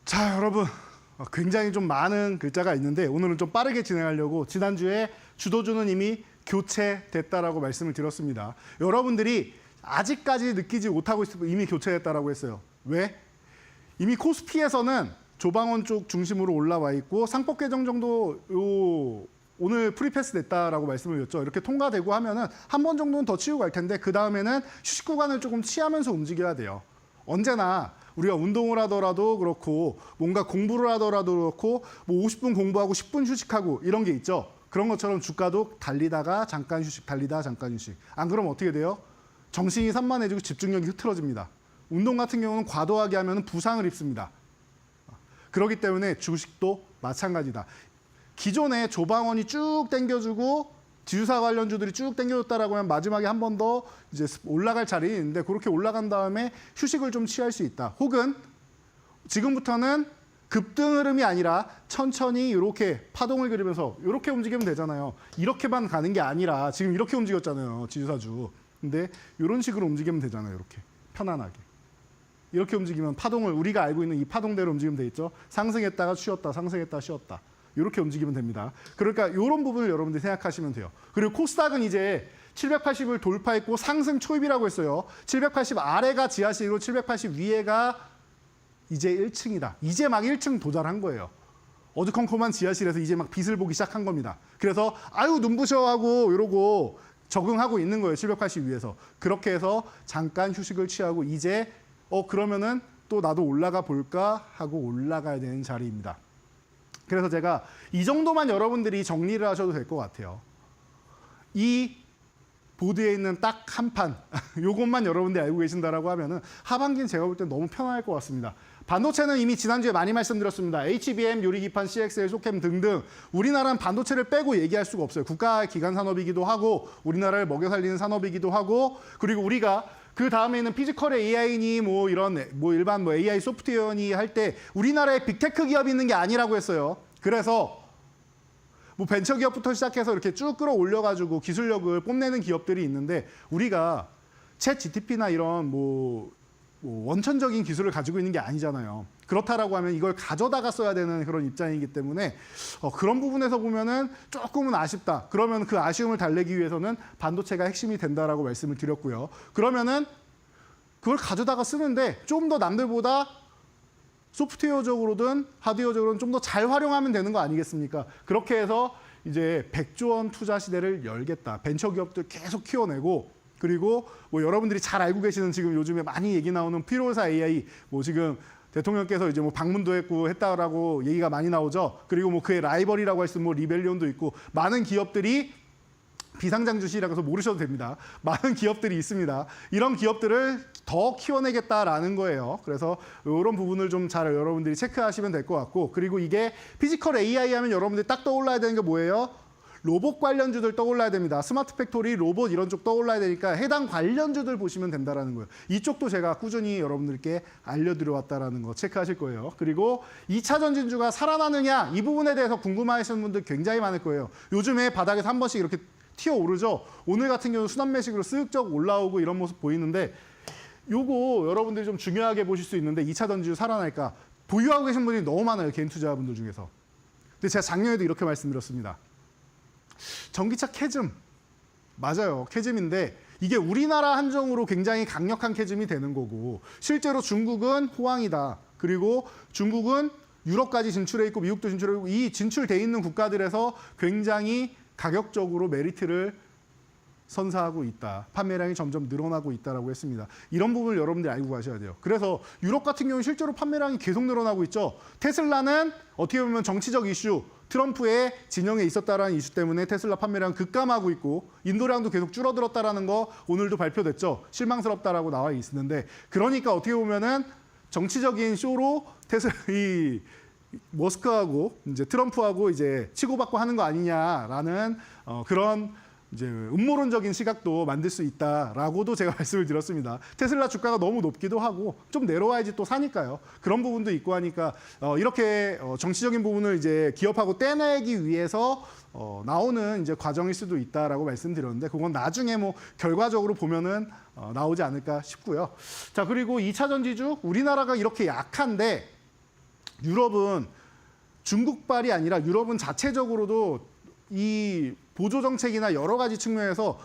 자, 여러분 굉장히 좀 많은 글자가 있는데 오늘은 좀 빠르게 진행하려고 지난주에 주도주는 이미 교체됐다라고 말씀을 드렸습니다. 여러분들이 아직까지 느끼지 못하고 있을 이미 교체됐다라고 했어요. 왜? 이미 코스피에서는 조방원 쪽 중심으로 올라와 있고 상법 개정 정도 오늘 프리패스 됐다라고 말씀을 드렸죠. 이렇게 통과되고 하면은 한 번 정도는 더 치우고 갈 텐데 그 다음에는 휴식 구간을 조금 취하면서 움직여야 돼요. 언제나 우리가 운동을 하더라도 그렇고 뭔가 공부를 하더라도 그렇고 뭐 50분 공부하고 10분 휴식하고 이런 게 있죠. 그런 것처럼 주가도 달리다가 잠깐 휴식, 달리다가 잠깐 휴식. 안 그러면 어떻게 돼요? 정신이 산만해지고 집중력이 흐트러집니다. 운동 같은 경우는 과도하게 하면 부상을 입습니다. 그렇기 때문에 주식도 마찬가지다. 기존에 조방원이 쭉 당겨주고 지주사 관련주들이 쭉 당겨줬다라고 하면 마지막에 한 번 더 이제 올라갈 자리는 있는데 그렇게 올라간 다음에 휴식을 좀 취할 수 있다. 혹은 지금부터는 급등 흐름이 아니라 천천히 이렇게 파동을 그리면서 이렇게 움직이면 되잖아요. 이렇게만 가는 게 아니라 지금 이렇게 움직였잖아요. 지주사주. 근데 이런 식으로 움직이면 되잖아요. 이렇게 편안하게. 이렇게 움직이면 파동을 우리가 알고 있는 이 파동대로 움직이면 돼 있죠. 상승했다가 쉬었다, 상승했다가 쉬었다. 이렇게 움직이면 됩니다. 그러니까 이런 부분을 여러분들이 생각하시면 돼요. 그리고 코스닥은 이제 780을 돌파했고 상승 초입이라고 했어요. 780 아래가 지하실이고 780 위에가 이제 1층이다. 이제 막 1층 도달한 거예요. 어두컴컴한 지하실에서 이제 막 빛을 보기 시작한 겁니다. 그래서 아유 눈부셔 하고 이러고 적응하고 있는 거예요. 780 위에서. 그렇게 해서 잠깐 휴식을 취하고 이제 그러면은 또 나도 올라가 볼까 하고 올라가야 되는 자리입니다. 그래서 제가 이 정도만 여러분들이 정리를 하셔도 될 것 같아요. 이 보드에 있는 딱 한 판, 요것만 여러분들이 알고 계신다라고 하면은 하반기는 제가 볼 때 너무 편안할 것 같습니다. 반도체는 이미 지난주에 많이 말씀드렸습니다. HBM, 요리기판, CXL, 소캠 등등 우리나라는 반도체를 빼고 얘기할 수가 없어요. 국가 기간 산업이기도 하고 우리나라를 먹여 살리는 산업이기도 하고 그리고 우리가 그 다음에는 피지컬의 AI니 뭐 이런 뭐 일반 뭐 AI 소프트웨어니 할 때 우리나라에 빅테크 기업이 있는 게 아니라고 했어요. 그래서 뭐 벤처 기업부터 시작해서 이렇게 쭉 끌어올려가지고 기술력을 뽐내는 기업들이 있는데 우리가 챗 GTP나 이런 뭐 원천적인 기술을 가지고 있는 게 아니잖아요. 그렇다라고 하면 이걸 가져다가 써야 되는 그런 입장이기 때문에 그런 부분에서 보면은 조금은 아쉽다. 그러면 그 아쉬움을 달래기 위해서는 반도체가 핵심이 된다라고 말씀을 드렸고요. 그러면은 그걸 가져다가 쓰는데 좀 더 남들보다 소프트웨어적으로든 하드웨어적으로는 좀 더 잘 활용하면 되는 거 아니겠습니까? 그렇게 해서 이제 100조 원 투자 시대를 열겠다. 벤처 기업들 계속 키워내고 그리고 뭐 여러분들이 잘 알고 계시는 지금 요즘에 많이 얘기 나오는 필요사 AI 뭐 지금 대통령께서 이제 뭐 방문도 했고 했다라고 얘기가 많이 나오죠. 그리고 뭐 그의 라이벌이라고 할 수 있는 뭐 리벨리온도 있고 많은 기업들이 비상장 주식이라고 해서 모르셔도 됩니다. 많은 기업들이 있습니다. 이런 기업들을 더 키워내겠다라는 거예요. 그래서 이런 부분을 좀 잘 여러분들이 체크하시면 될 것 같고 그리고 이게 피지컬 AI 하면 여러분들이 딱 떠올라야 되는 게 뭐예요? 로봇 관련주들 떠올라야 됩니다. 스마트 팩토리, 로봇 이런 쪽 떠올라야 되니까 해당 관련주들 보시면 된다라는 거예요. 이쪽도 제가 꾸준히 여러분들께 알려드려 왔다라는 거 체크하실 거예요. 그리고 2차 전진주가 살아나느냐 이 부분에 대해서 궁금해하시는 분들 굉장히 많을 거예요. 요즘에 바닥에서 한 번씩 이렇게 튀어오르죠. 오늘 같은 경우는 순환 매식으로 쓱쩍 올라오고 이런 모습 보이는데 요거 여러분들이 좀 중요하게 보실 수 있는데 2차 전지주 살아날까? 보유하고 계신 분이 너무 많아요. 개인 투자분들 중에서. 근데 제가 작년에도 이렇게 말씀드렸습니다. 전기차 캐즘. 맞아요. 캐즘인데 이게 우리나라 한정으로 굉장히 강력한 캐즘이 되는 거고 실제로 중국은 호황이다. 그리고 중국은 유럽까지 진출해 있고 미국도 진출해 있고 이 진출돼 있는 국가들에서 굉장히 가격적으로 메리트를 선사하고 있다. 판매량이 점점 늘어나고 있다라고 했습니다. 이런 부분을 여러분들이 알고 가셔야 돼요. 그래서 유럽 같은 경우는 실제로 판매량이 계속 늘어나고 있죠. 테슬라는 어떻게 보면 정치적 이슈, 트럼프의 진영에 있었다라는 이슈 때문에 테슬라 판매량 급감하고 있고 인도량도 계속 줄어들었다라는 거 오늘도 발표됐죠. 실망스럽다라고 나와 있는데 그러니까 어떻게 보면은 정치적인 쇼로 이 머스크하고 이제 트럼프하고 이제 치고받고 하는 거 아니냐라는 그런 이제 음모론적인 시각도 만들 수 있다라고도 제가 말씀을 드렸습니다. 테슬라 주가가 너무 높기도 하고 좀 내려와야지 또 사니까요. 그런 부분도 있고 하니까 이렇게 정치적인 부분을 이제 기업하고 떼내기 위해서 나오는 이제 과정일 수도 있다라고 말씀드렸는데 그건 나중에 뭐 결과적으로 보면은 나오지 않을까 싶고요. 자, 그리고 2차 전지주 우리나라가 이렇게 약한데 유럽은 중국발이 아니라 유럽은 자체적으로도 이 보조 정책이나 여러 가지 측면에서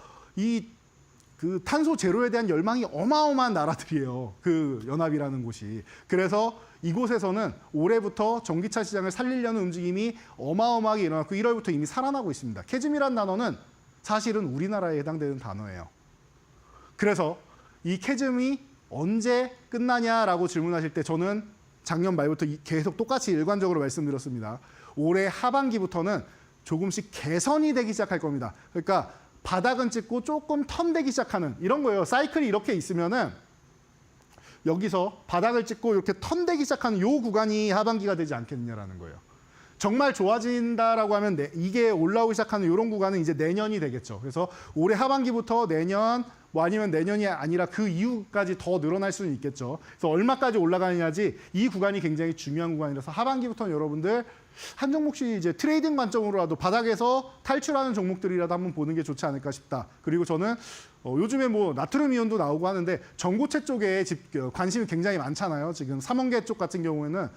그 탄소 제로에 대한 열망이 어마어마한 나라들이에요. 그 연합이라는 곳이. 그래서 이곳에서는 올해부터 전기차 시장을 살리려는 움직임이 어마어마하게 일어났고 1월부터 이미 살아나고 있습니다. 캐즘이라는 단어는 사실은 우리나라에 해당되는 단어예요. 그래서 이 캐즘이 언제 끝나냐라고 질문하실 때 저는 작년 말부터 계속 똑같이 일관적으로 말씀드렸습니다. 올해 하반기부터는 조금씩 개선이 되기 시작할 겁니다. 그러니까 바닥은 찍고 조금 턴되기 시작하는 이런 거예요. 사이클이 이렇게 있으면은 여기서 바닥을 찍고 이렇게 턴되기 시작하는 요 구간이 하반기가 되지 않겠느냐라는 거예요. 정말 좋아진다라고 하면 이게 올라오기 시작하는 이런 구간은 이제 내년이 되겠죠. 그래서 올해 하반기부터 내년 뭐 아니면 내년이 아니라 그 이후까지 더 늘어날 수는 있겠죠. 그래서 얼마까지 올라가느냐지 이 구간이 굉장히 중요한 구간이라서 하반기부터는 여러분들 한 종목씩 이제 트레이딩 관점으로라도 바닥에서 탈출하는 종목들이라도 한번 보는 게 좋지 않을까 싶다. 그리고 저는 요즘에 뭐 나트륨 이온도 나오고 하는데 전고체 쪽에 관심이 굉장히 많잖아요. 지금 삼원계 쪽 같은 경우에는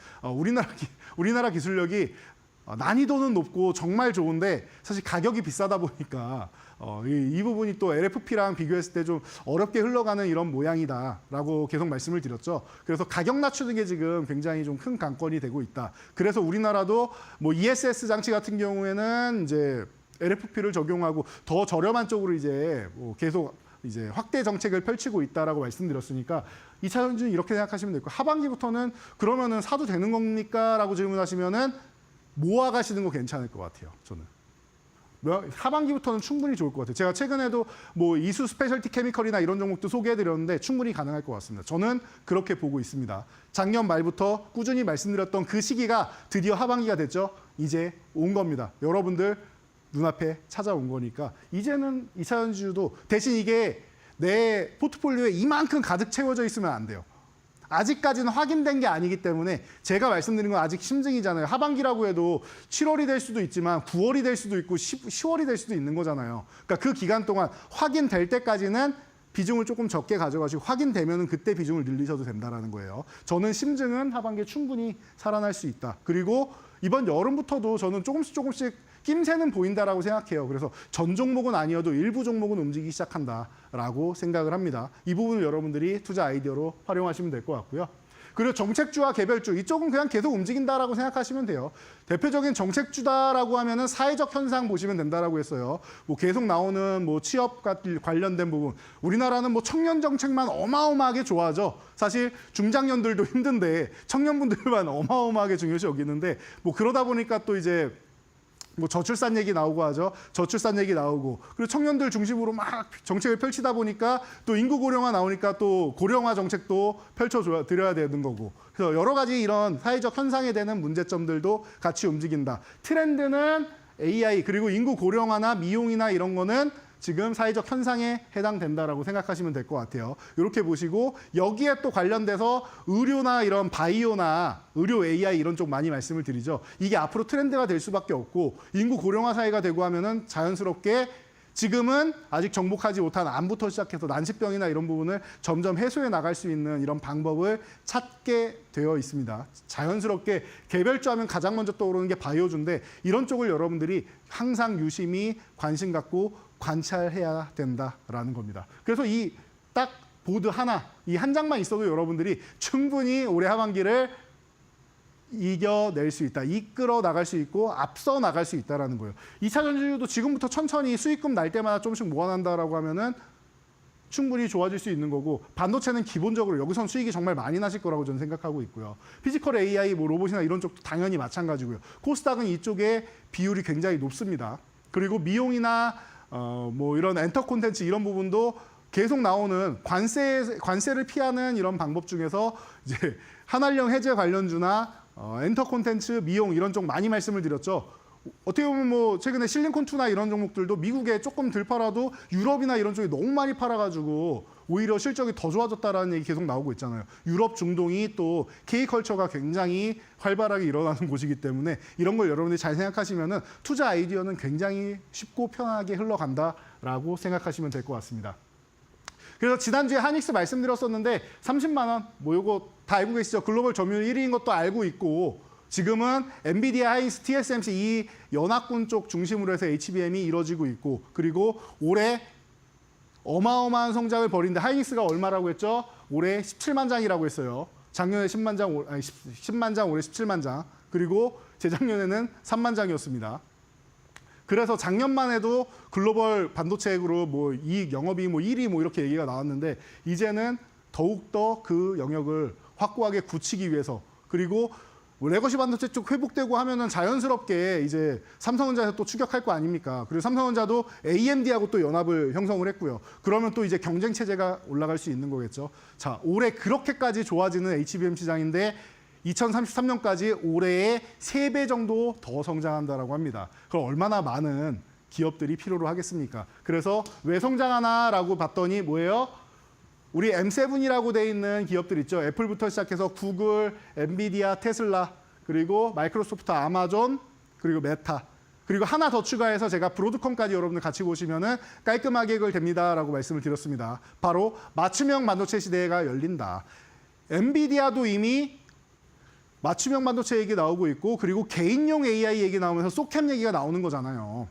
우리나라 기술력이 난이도는 높고 정말 좋은데 사실 가격이 비싸다 보니까 이 부분이 또 LFP랑 비교했을 때 좀 어렵게 흘러가는 이런 모양이다라고 계속 말씀을 드렸죠. 그래서 가격 낮추는 게 지금 굉장히 좀 큰 관건이 되고 있다. 그래서 우리나라도 뭐 ESS 장치 같은 경우에는 이제 LFP를 적용하고 더 저렴한 쪽으로 이제 뭐 계속 이제 확대 정책을 펼치고 있다라고 말씀드렸으니까 2차 전지는 이렇게 생각하시면 되고 하반기부터는 그러면은 사도 되는 겁니까?라고 질문하시면은 모아 가시는 거 괜찮을 것 같아요. 저는. 하반기부터는 충분히 좋을 것 같아요. 제가 최근에도 뭐 이수 스페셜티 케미컬이나 이런 종목도 소개해드렸는데 충분히 가능할 것 같습니다. 저는 그렇게 보고 있습니다. 작년 말부터 꾸준히 말씀드렸던 그 시기가 드디어 하반기가 됐죠. 이제 온 겁니다. 여러분들 눈앞에 찾아온 거니까 이제는 2차 전지주도 대신 이게 내 포트폴리오에 이만큼 가득 채워져 있으면 안 돼요. 아직까지는 확인된 게 아니기 때문에 제가 말씀드린 건 아직 심증이잖아요. 하반기라고 해도 7월이 될 수도 있지만 9월이 될 수도 있고 10월이 될 수도 있는 거잖아요. 그러니까 그 기간 동안 확인될 때까지는 비중을 조금 적게 가져가시고 확인되면은 그때 비중을 늘리셔도 된다라는 거예요. 저는 심증은 하반기에 충분히 살아날 수 있다. 그리고 이번 여름부터도 저는 조금씩 낌새는 보인다라고 생각해요. 그래서 전 종목은 아니어도 일부 종목은 움직이기 시작한다라고 생각을 합니다. 이 부분을 여러분들이 투자 아이디어로 활용하시면 될 것 같고요. 그리고 정책주와 개별주 이쪽은 그냥 계속 움직인다라고 생각하시면 돼요. 대표적인 정책주다라고 하면은 사회적 현상 보시면 된다라고 했어요. 뭐 계속 나오는 뭐 취업 관련된 부분. 우리나라는 뭐 청년 정책만 어마어마하게 좋아하죠. 사실 중장년들도 힘든데 청년분들만 어마어마하게 중요시 여기는데 뭐 그러다 보니까 또 이제 뭐 저출산 얘기 나오고 하죠. 저출산 얘기 나오고 그리고 청년들 중심으로 막 정책을 펼치다 보니까 또 인구 고령화 나오니까 또 고령화 정책도 펼쳐드려야 되는 거고 그래서 여러 가지 이런 사회적 현상에 대한 문제점들도 같이 움직인다. 트렌드는 AI 그리고 인구 고령화나 미용이나 이런 거는 지금 사회적 현상에 해당된다라고 생각하시면 될 것 같아요. 이렇게 보시고 여기에 또 관련돼서 의료나 이런 바이오나 의료 AI 이런 쪽 많이 말씀을 드리죠. 이게 앞으로 트렌드가 될 수밖에 없고 인구 고령화 사회가 되고 하면은 자연스럽게 지금은 아직 정복하지 못한 암부터 시작해서 난치병이나 이런 부분을 점점 해소해 나갈 수 있는 이런 방법을 찾게 되어 있습니다. 자연스럽게 개별주하면 가장 먼저 떠오르는 게 바이오주인데 이런 쪽을 여러분들이 항상 유심히 관심 갖고 관찰해야 된다라는 겁니다. 그래서 이 딱 보드 하나, 이 한 장만 있어도 여러분들이 충분히 올해 하반기를 이겨낼 수 있다. 이끌어 나갈 수 있고 앞서 나갈 수 있다라는 거예요. 2차 전지도 지금부터 천천히 수익금 날 때마다 조금씩 모아난다라고 하면은 충분히 좋아질 수 있는 거고 반도체는 기본적으로 여기선 수익이 정말 많이 나실 거라고 저는 생각하고 있고요. 피지컬 AI, 뭐 로봇이나 이런 쪽도 당연히 마찬가지고요. 코스닥은 이쪽에 비율이 굉장히 높습니다. 그리고 미용이나 뭐 이런 엔터 콘텐츠 이런 부분도 계속 나오는 관세를 피하는 이런 방법 중에서 이제 한한령 해제 관련주나 엔터 콘텐츠, 미용 이런 쪽 많이 말씀을 드렸죠. 어떻게 보면 뭐 최근에 실링콘2나 이런 종목들도 미국에 조금 덜 팔아도 유럽이나 이런 쪽이 너무 많이 팔아가지고 오히려 실적이 더 좋아졌다라는 얘기 계속 나오고 있잖아요. 유럽, 중동이 또 K컬처가 굉장히 활발하게 일어나는 곳이기 때문에 이런 걸 여러분들이 잘 생각하시면은 투자 아이디어는 굉장히 쉽고 편하게 흘러간다라고 생각하시면 될 것 같습니다. 그래서 지난주에 하닉스 말씀드렸었는데 30만 원, 뭐 이거 다 알고 계시죠? 글로벌 점유율 1위인 것도 알고 있고 지금은 엔비디아, 하이닉스, TSMC 이 연합군 쪽 중심으로 해서 HBM이 이루어지고 있고 그리고 올해 어마어마한 성장을 벌이는데 하이닉스가 얼마라고 했죠? 올해 17만 장이라고 했어요. 작년에 10만 장, 아니 10만 장, 올해 17만 장. 그리고 재작년에는 3만 장이었습니다. 그래서 작년만 해도 글로벌 반도체 그룹 뭐 이익 영업이 뭐 1위 뭐 이렇게 얘기가 나왔는데 이제는 더욱더 그 영역을 확고하게 굳히기 위해서 그리고 레거시 반도체 쪽 회복되고 하면은 자연스럽게 이제 삼성전자에서 또 추격할 거 아닙니까? 그리고 삼성전자도 AMD하고 또 연합을 형성을 했고요. 그러면 또 이제 경쟁 체제가 올라갈 수 있는 거겠죠. 자, 올해 그렇게까지 좋아지는 HBM 시장인데 2033년까지 올해의 3배 정도 더 성장한다라고 합니다. 그럼 얼마나 많은 기업들이 필요로 하겠습니까? 그래서 왜 성장하나라고 봤더니 뭐예요? 우리 M7이라고 돼 있는 기업들 있죠. 애플부터 시작해서 구글, 엔비디아, 테슬라, 그리고 마이크로소프트, 아마존, 그리고 메타. 그리고 하나 더 추가해서 제가 브로드컴까지 여러분들 같이 보시면은 깔끔하게 해결됩니다라고 말씀을 드렸습니다. 바로 맞춤형 반도체 시대가 열린다. 엔비디아도 이미 맞춤형 반도체 얘기 나오고 있고 그리고 개인용 AI 얘기 나오면서 소캠 얘기가 나오는 거잖아요.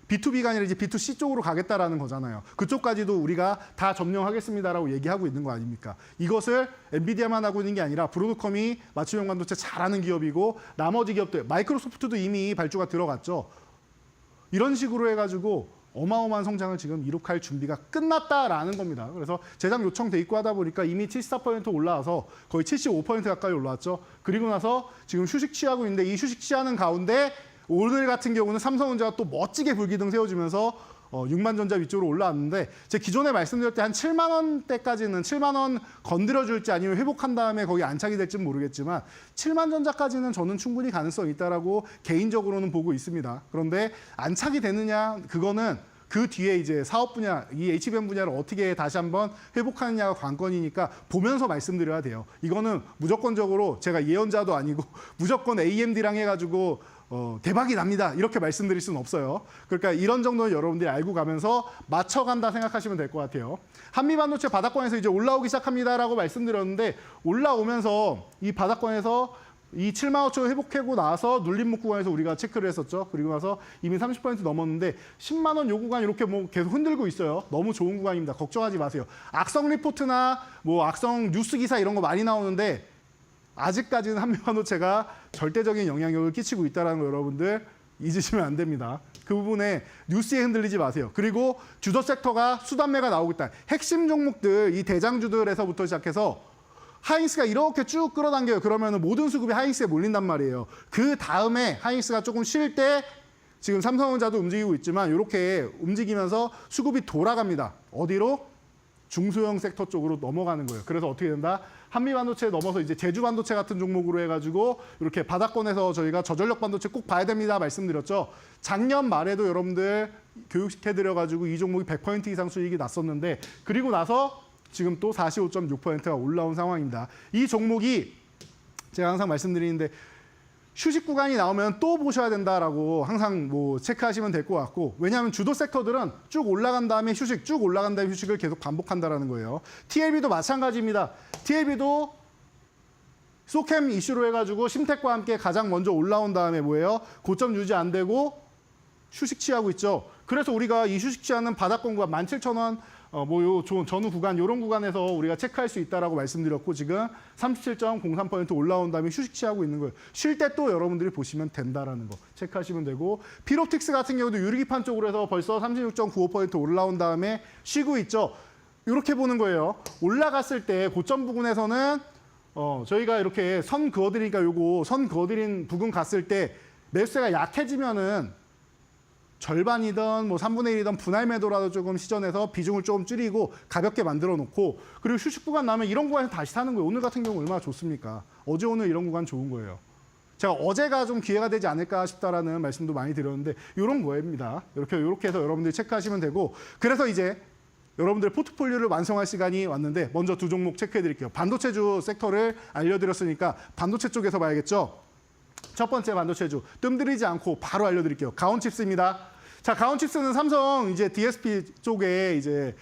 B2B가 아니라 이제 B2C 쪽으로 가겠다라는 거잖아요. 그쪽까지도 우리가 다 점령하겠습니다라고 얘기하고 있는 거 아닙니까? 이것을 엔비디아만 하고 있는 게 아니라 브로드컴이 맞춤형 반도체 잘하는 기업이고 나머지 기업들, 마이크로소프트도 이미 발주가 들어갔죠. 이런 식으로 해가지고 어마어마한 성장을 지금 이룩할 준비가 끝났다라는 겁니다. 그래서 제작 요청 돼 있고 하다 보니까 이미 74% 올라와서 거의 75% 가까이 올라왔죠. 그리고 나서 지금 휴식 취하고 있는데 이 휴식 취하는 가운데 오늘 같은 경우는 삼성전자가 또 멋지게 불기둥 세워주면서 6만 전자 위쪽으로 올라왔는데 제 기존에 말씀드릴 때 한 7만 원대까지는 7만 원 건드려줄지 아니면 회복한 다음에 거기 안착이 될지는 모르겠지만 7만 전자까지는 저는 충분히 가능성이 있다라고 개인적으로는 보고 있습니다. 그런데 안착이 되느냐 그거는 그 뒤에 이제 사업 분야, 이 HBM 분야를 어떻게 다시 한번 회복하느냐가 관건이니까 보면서 말씀드려야 돼요. 이거는 무조건적으로 제가 예언자도 아니고 무조건 AMD랑 해가지고 대박이 납니다. 이렇게 말씀드릴 수는 없어요. 그러니까 이런 정도는 여러분들이 알고 가면서 맞춰간다 생각하시면 될 것 같아요. 한미반도체 바닥권에서 이제 올라오기 시작합니다라고 말씀드렸는데 올라오면서 이 바닥권에서 이 7만 5천 회복하고 나서 눌림목 구간에서 우리가 체크를 했었죠. 그리고 나서 이미 30% 넘었는데 10만 원 요 구간 이렇게 뭐 계속 흔들고 있어요. 너무 좋은 구간입니다. 걱정하지 마세요. 악성 리포트나 뭐 악성 뉴스 기사 이런 거 많이 나오는데 아직까지는 한미반도체가 절대적인 영향력을 끼치고 있다는 거 여러분들 잊으시면 안 됩니다. 그 부분에 뉴스에 흔들리지 마세요. 그리고 주도 섹터가 수단매가 나오고 있다. 핵심 종목들, 이 대장주들에서부터 시작해서 하이닉스가 이렇게 쭉 끌어당겨요. 그러면 모든 수급이 하이닉스에 몰린단 말이에요. 그 다음에 하이닉스가 조금 쉴 때 지금 삼성전자도 움직이고 있지만 이렇게 움직이면서 수급이 돌아갑니다. 어디로? 중소형 섹터 쪽으로 넘어가는 거예요. 그래서 어떻게 된다? 한미반도체 넘어서 이제 제주반도체 같은 종목으로 해가지고 이렇게 바닥권에서 저희가 저전력 반도체 꼭 봐야 됩니다 말씀드렸죠. 작년 말에도 여러분들 교육시켜드려가지고 이 종목이 100% 이상 수익이 났었는데 그리고 나서 지금 또 45.6%가 올라온 상황입니다. 이 종목이 제가 항상 말씀드리는데 휴식 구간이 나오면 또 보셔야 된다라고 항상 뭐 체크하시면 될 것 같고 왜냐하면 주도 섹터들은 쭉 올라간 다음에 휴식, 쭉 올라간 다음에 휴식을 계속 반복한다라는 거예요. TLB도 마찬가지입니다. TLB도 소캠 이슈로 해가지고 심텍과 함께 가장 먼저 올라온 다음에 뭐예요? 고점 유지 안 되고 휴식 취하고 있죠. 그래서 우리가 이 휴식 취하는 바닥권 구간 17,000원 요 전후 구간 이런 구간에서 우리가 체크할 수 있다라고 말씀드렸고 지금 37.03% 올라온 다음에 휴식 취하고 있는 거예요. 쉴 때 또 여러분들이 보시면 된다라는 거 체크하시면 되고 피롭틱스 같은 경우도 유리기판 쪽으로 해서 벌써 36.95% 올라온 다음에 쉬고 있죠. 이렇게 보는 거예요. 올라갔을 때 고점 부근에서는 저희가 이렇게 선 그어드리니까 요거 선 그어드린 부근 갔을 때 매수세가 약해지면은 절반이든 뭐 3분의 1이든 분할 매도라도 조금 시전해서 비중을 조금 줄이고 가볍게 만들어 놓고 그리고 휴식 구간 나면 이런 구간에서 다시 사는 거예요. 오늘 같은 경우 얼마나 좋습니까? 어제 오늘 이런 구간 좋은 거예요. 제가 어제가 좀 기회가 되지 않을까 싶다라는 말씀도 많이 드렸는데 이런 거입니다. 이렇게 해서 여러분들이 체크하시면 되고 그래서 이제 여러분들 포트폴리오를 완성할 시간이 왔는데 먼저 두 종목 체크해 드릴게요. 반도체주 섹터를 알려드렸으니까 반도체 쪽에서 봐야겠죠. 첫 번째 반도체주 뜸들이지 않고 바로 알려드릴게요. 가온칩스입니다. 자, 가온칩스는 삼성 이제 DSP 쪽에 이제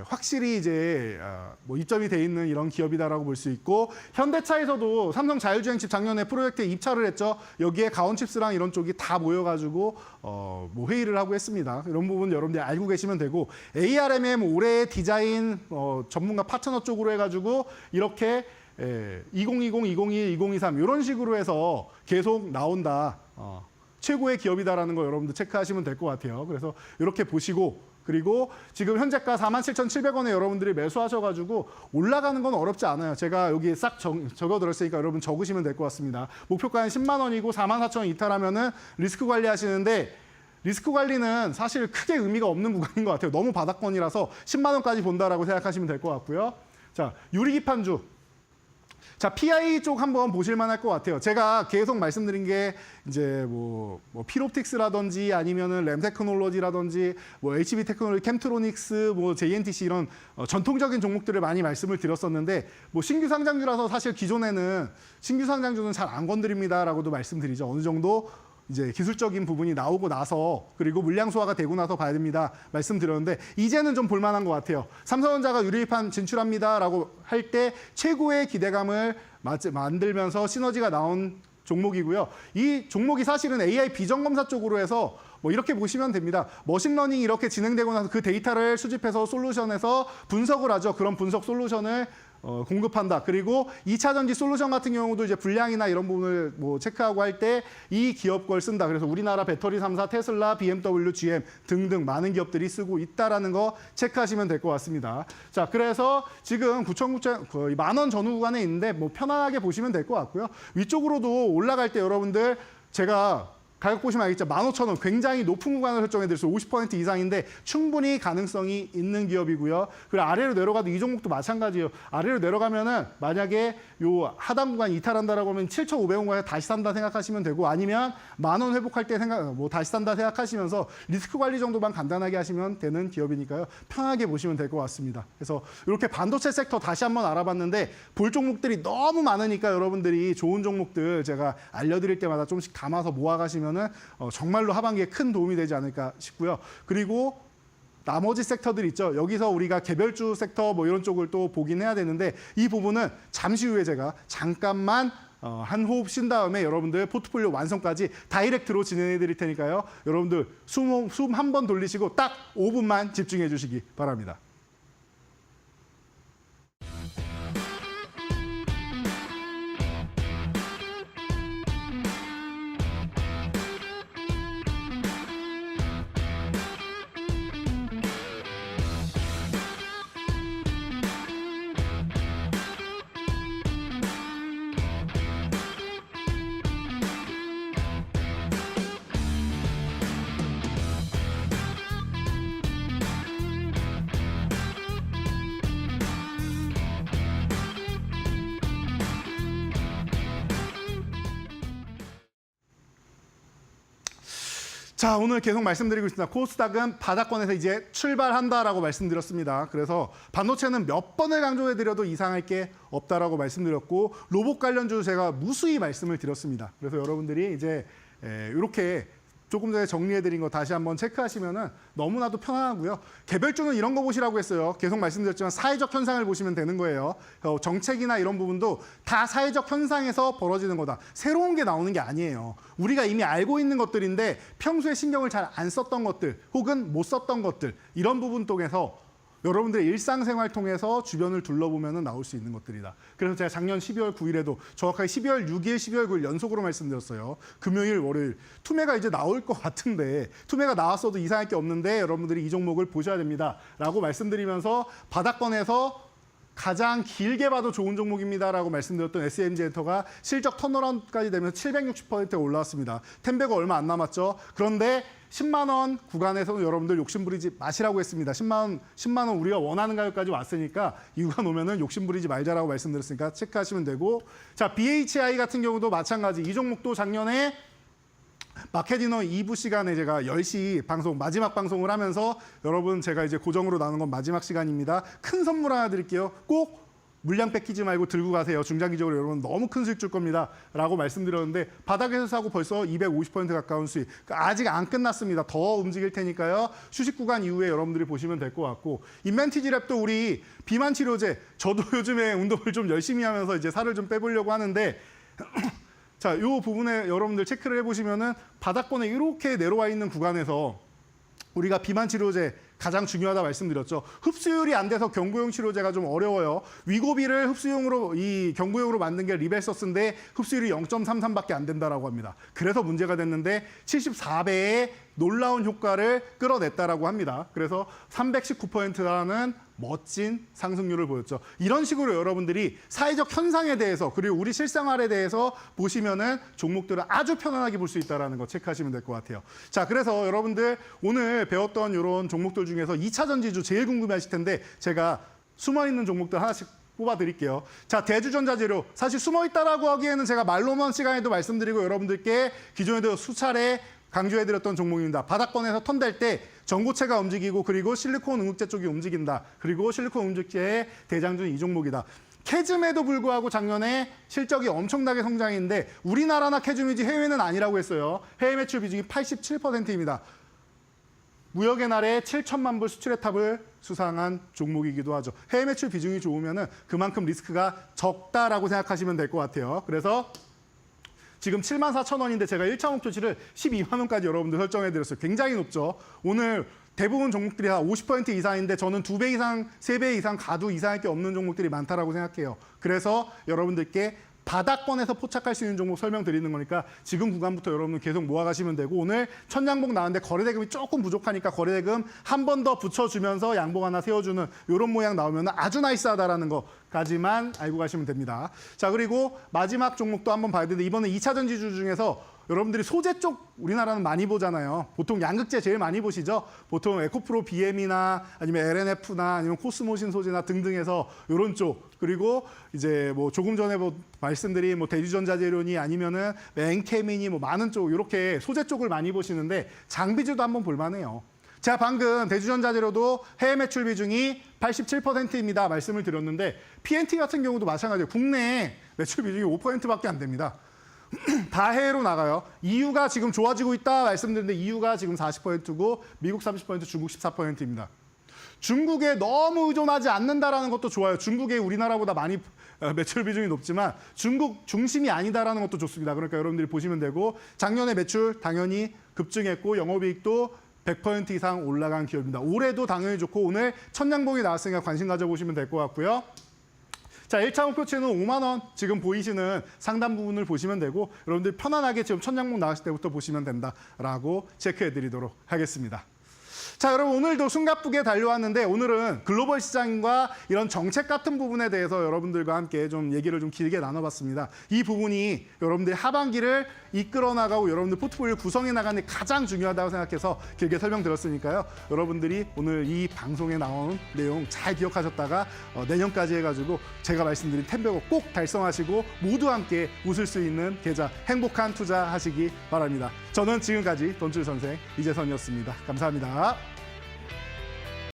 확실히 이제 뭐 입점이 돼 있는 이런 기업이다라고 볼 수 있고 현대차에서도 삼성 자율주행칩 작년에 프로젝트에 입찰을 했죠. 여기에 가온칩스랑 이런 쪽이 다 모여가지고 뭐 회의를 하고 했습니다. 이런 부분 여러분들이 알고 계시면 되고 ARMM 올해의 디자인 전문가 파트너 쪽으로 해가지고 이렇게 2020, 2021, 2023 이런 식으로 해서 계속 나온다. 최고의 기업이다라는 거 여러분들 체크하시면 될 것 같아요. 그래서 이렇게 보시고 그리고 지금 현재가 47,700원에 여러분들이 매수하셔가지고 올라가는 건 어렵지 않아요. 제가 여기 싹 적어드렸으니까 여러분 적으시면 될 것 같습니다. 목표가는 10만 원이고 44,000원 이탈하면은 리스크 관리하시는데 리스크 관리는 사실 크게 의미가 없는 구간인 것 같아요. 너무 바닥권이라서 10만 원까지 본다라고 생각하시면 될 것 같고요. 자, 유리기판주. 자, PI 쪽 한번 보실 만할 것 같아요. 제가 계속 말씀드린 게 이제 뭐 피롭틱스라든지 아니면은 램 테크놀로지라든지 뭐 HB 테크놀로지, 캠트로닉스, 뭐 JNTC 이런 전통적인 종목들을 많이 말씀을 드렸었는데 뭐 신규 상장주라서 사실 기존에는 신규 상장주는 잘 안 건드립니다라고도 말씀드리죠. 어느 정도 이제 기술적인 부분이 나오고 나서 그리고 물량 소화가 되고 나서 봐야 됩니다. 말씀드렸는데 이제는 좀 볼만한 것 같아요. 삼성전자가 유리판 진출합니다라고 할 때 최고의 기대감을 만들면서 시너지가 나온 종목이고요. 이 종목이 사실은 AI 비전검사 쪽으로 해서 뭐 이렇게 보시면 됩니다. 머신러닝이 이렇게 진행되고 나서 그 데이터를 수집해서 솔루션에서 분석을 하죠. 그런 분석 솔루션을 공급한다. 그리고 2차 전지 솔루션 같은 경우도 이제 분량이나 이런 부분을 뭐 체크하고 할 때 이 기업 걸 쓴다. 그래서 우리나라 배터리 3사, 테슬라, BMW, GM 등등 많은 기업들이 쓰고 있다라는 거 체크하시면 될 것 같습니다. 자, 그래서 지금 9,900 거의 10,000원 전후 구간에 있는데 뭐 편안하게 보시면 될 것 같고요. 위쪽으로도 올라갈 때 여러분들 제가 가격 보시면 알겠죠. 15,000원 굉장히 높은 구간을 설정해 드렸어요. 50% 이상인데 충분히 가능성이 있는 기업이고요. 그리고 아래로 내려가도 이 종목도 마찬가지예요. 아래로 내려가면은 만약에 요 하단 구간 이탈한다라고 하면 7,500원까지 다시 산다 생각하시면 되고 아니면 10,000원 회복할 때 다시 산다 생각하시면서 리스크 관리 정도만 간단하게 하시면 되는 기업이니까요. 편하게 보시면 될 것 같습니다. 그래서 이렇게 반도체 섹터 다시 한번 알아봤는데 볼 종목들이 너무 많으니까 여러분들이 좋은 종목들 제가 알려드릴 때마다 조금씩 담아서 모아가시면 정말로 하반기에 큰 도움이 되지 않을까 싶고요. 그리고 나머지 섹터들 있죠. 여기서 우리가 개별주 섹터 뭐 이런 쪽을 또 보긴 해야 되는데 이 부분은 잠시 후에 제가 잠깐만 한 호흡 쉰 다음에 여러분들 포트폴리오 완성까지 다이렉트로 진행해 드릴 테니까요. 여러분들 숨 한 번 돌리시고 딱 5분만 집중해 주시기 바랍니다. 자, 오늘 계속 말씀드리고 있습니다. 코스닥은 바닥권에서 이제 출발한다라고 말씀드렸습니다. 그래서 반도체는 몇 번을 강조해드려도 이상할 게 없다라고 말씀드렸고, 로봇 관련주 제가 무수히 말씀을 드렸습니다. 그래서 여러분들이 이제 이렇게 조금 전에 정리해드린 거 다시 한번 체크하시면은 너무나도 편안하고요. 개별주는 이런 거 보시라고 했어요. 계속 말씀드렸지만 사회적 현상을 보시면 되는 거예요. 정책이나 이런 부분도 다 사회적 현상에서 벌어지는 거다. 새로운 게 나오는 게 아니에요. 우리가 이미 알고 있는 것들인데 평소에 신경을 잘 안 썼던 것들 혹은 못 썼던 것들, 이런 부분 통해서 여러분들의 일상생활 통해서 주변을 둘러보면 나올 수 있는 것들이다. 그래서 제가 작년 12월 9일에도 정확하게 12월 6일, 12월 9일 연속으로 말씀드렸어요. 금요일, 월요일. 투매가 이제 나올 것 같은데, 투매가 나왔어도 이상할 게 없는데 여러분들이 이 종목을 보셔야 됩니다. 라고 말씀드리면서 바닥권에서 가장 길게 봐도 좋은 종목입니다라고 말씀드렸던 SMG엔터가 실적 턴어라운드까지 되면서 760%가 올라왔습니다. 텐베가 얼마 안 남았죠. 그런데 10만 원 구간에서는 여러분들 욕심부리지 마시라고 했습니다. 10만 원 우리가 원하는 가격까지 왔으니까 이 구간 오면은 욕심부리지 말자라고 말씀드렸으니까 체크하시면 되고, 자, BHI 같은 경우도 마찬가지. 이 종목도 작년에 마켓디너 2부 시간에 제가 10시 방송, 마지막 방송을 하면서 여러분 제가 이제 고정으로 나누는 건 마지막 시간입니다. 큰 선물 하나 드릴게요. 꼭 물량 뺏기지 말고 들고 가세요. 중장기적으로 여러분 너무 큰 수익 줄 겁니다. 라고 말씀드렸는데 바닥에서 사고 벌써 250% 가까운 수익. 그러니까 아직 안 끝났습니다. 더 움직일 테니까요. 휴식 구간 이후에 여러분들이 보시면 될 것 같고, 인벤티지랩도 우리 비만 치료제, 저도 요즘에 운동을 좀 열심히 하면서 이제 살을 좀 빼보려고 하는데 자, 이 부분에 여러분들 체크를 해보시면은 바닥권에 이렇게 내려와 있는 구간에서 우리가 비만 치료제 가장 중요하다 말씀드렸죠. 흡수율이 안 돼서 경구용 치료제가 좀 어려워요. 위고비를 흡수용으로, 이 경구용으로 만든 게 리벨서스인데 흡수율이 0.33밖에 안 된다라고 합니다. 그래서 문제가 됐는데 74배의 놀라운 효과를 끌어냈다라고 합니다. 그래서 319%라는 멋진 상승률을 보였죠. 이런 식으로 여러분들이 사회적 현상에 대해서 그리고 우리 실생활에 대해서 보시면은 종목들을 아주 편안하게 볼 수 있다는 거 체크하시면 될 것 같아요. 자, 그래서 여러분들 오늘 배웠던 이런 종목들 중에서 2차 전지주 제일 궁금해하실 텐데 제가 숨어있는 종목들 하나씩 뽑아드릴게요. 자, 대주전자재료. 사실 숨어있다라고 하기에는 제가 말로만 시간에도 말씀드리고 여러분들께 기존에도 수차례 강조해드렸던 종목입니다. 바닥권에서 턴될 때 전고체가 움직이고 그리고 실리콘 응급제 쪽이 움직인다. 그리고 실리콘 응급제의 대장주는 이 종목이다. 캐즘에도 불구하고 작년에 실적이 엄청나게 성장했는데 우리나라나 캐즘이지 해외는 아니라고 했어요. 해외 매출 비중이 87%입니다. 무역의 날에 7천만 불 수출의 탑을 수상한 종목이기도 하죠. 해외 매출 비중이 좋으면 그만큼 리스크가 적다라고 생각하시면 될 것 같아요. 그래서 지금 74,000원인데 제가 1차 목표치를 12만 원까지 여러분들 설정해드렸어요. 굉장히 높죠. 오늘 대부분 종목들이 다 50% 이상인데 저는 2배 이상, 3배 이상 가도 이상할 게 없는 종목들이 많다라고 생각해요. 그래서 여러분들께 바닥권에서 포착할 수 있는 종목 설명드리는 거니까 지금 구간부터 여러분 계속 모아가시면 되고, 오늘 첫 양봉 나왔는데 거래대금이 조금 부족하니까 거래대금 한 번 더 붙여주면서 양봉 하나 세워주는 이런 모양 나오면 아주 나이스하다라는 거까지만 알고 가시면 됩니다. 자, 그리고 마지막 종목도 한번 봐야 되는데 이번에 2차 전지주 중에서 여러분들이 소재 쪽 우리나라는 많이 보잖아요. 보통 양극재 제일 많이 보시죠. 보통 에코프로 BM이나 아니면 LNF나 아니면 코스모신 소재나 등등해서 이런 쪽, 그리고 이제 뭐 조금 전에 뭐 말씀드린 뭐 대주전자재료니 아니면은 엔케미니 뭐 많은 쪽, 이렇게 소재 쪽을 많이 보시는데 장비주도 한번 볼만해요. 제가 방금 대주전자재료도 해외 매출 비중이 87%입니다 말씀을 드렸는데 PNT 같은 경우도 마찬가지예요. 국내 매출 비중이 5%밖에 안 됩니다. 다 해외로 나가요. EU가 지금 좋아지고 있다 말씀드렸는데 EU가 지금 40%고 미국 30%, 중국 14%입니다. 중국에 너무 의존하지 않는다라는 것도 좋아요. 중국에 우리나라보다 많이 매출 비중이 높지만 중국 중심이 아니다라는 것도 좋습니다. 그러니까 여러분들이 보시면 되고, 작년에 매출 당연히 급증했고 영업이익도 100% 이상 올라간 기업입니다. 올해도 당연히 좋고 오늘 첫 양봉이 나왔으니까 관심 가져보시면 될 것 같고요. 자, 1차 목표치는 5만 원 지금 보이시는 상단 부분을 보시면 되고 여러분들 편안하게 지금 첫 양봉 나왔을 때부터 보시면 된다라고 체크해 드리도록 하겠습니다. 자, 여러분 오늘도 숨가쁘게 달려왔는데 오늘은 글로벌 시장과 이런 정책 같은 부분에 대해서 여러분들과 함께 좀 얘기를 좀 길게 나눠봤습니다. 이 부분이 여러분들의 하반기를 이끌어 나가고 여러분들 포트폴리오 구성해 나가는 데 가장 중요하다고 생각해서 길게 설명드렸으니까요. 여러분들이 오늘 이 방송에 나온 내용 잘 기억하셨다가 내년까지 해가지고 제가 말씀드린 10백억 꼭 달성하시고 모두 함께 웃을 수 있는 계좌 행복한 투자하시기 바랍니다. 저는 지금까지 돈줄 선생 이재선이었습니다. 감사합니다.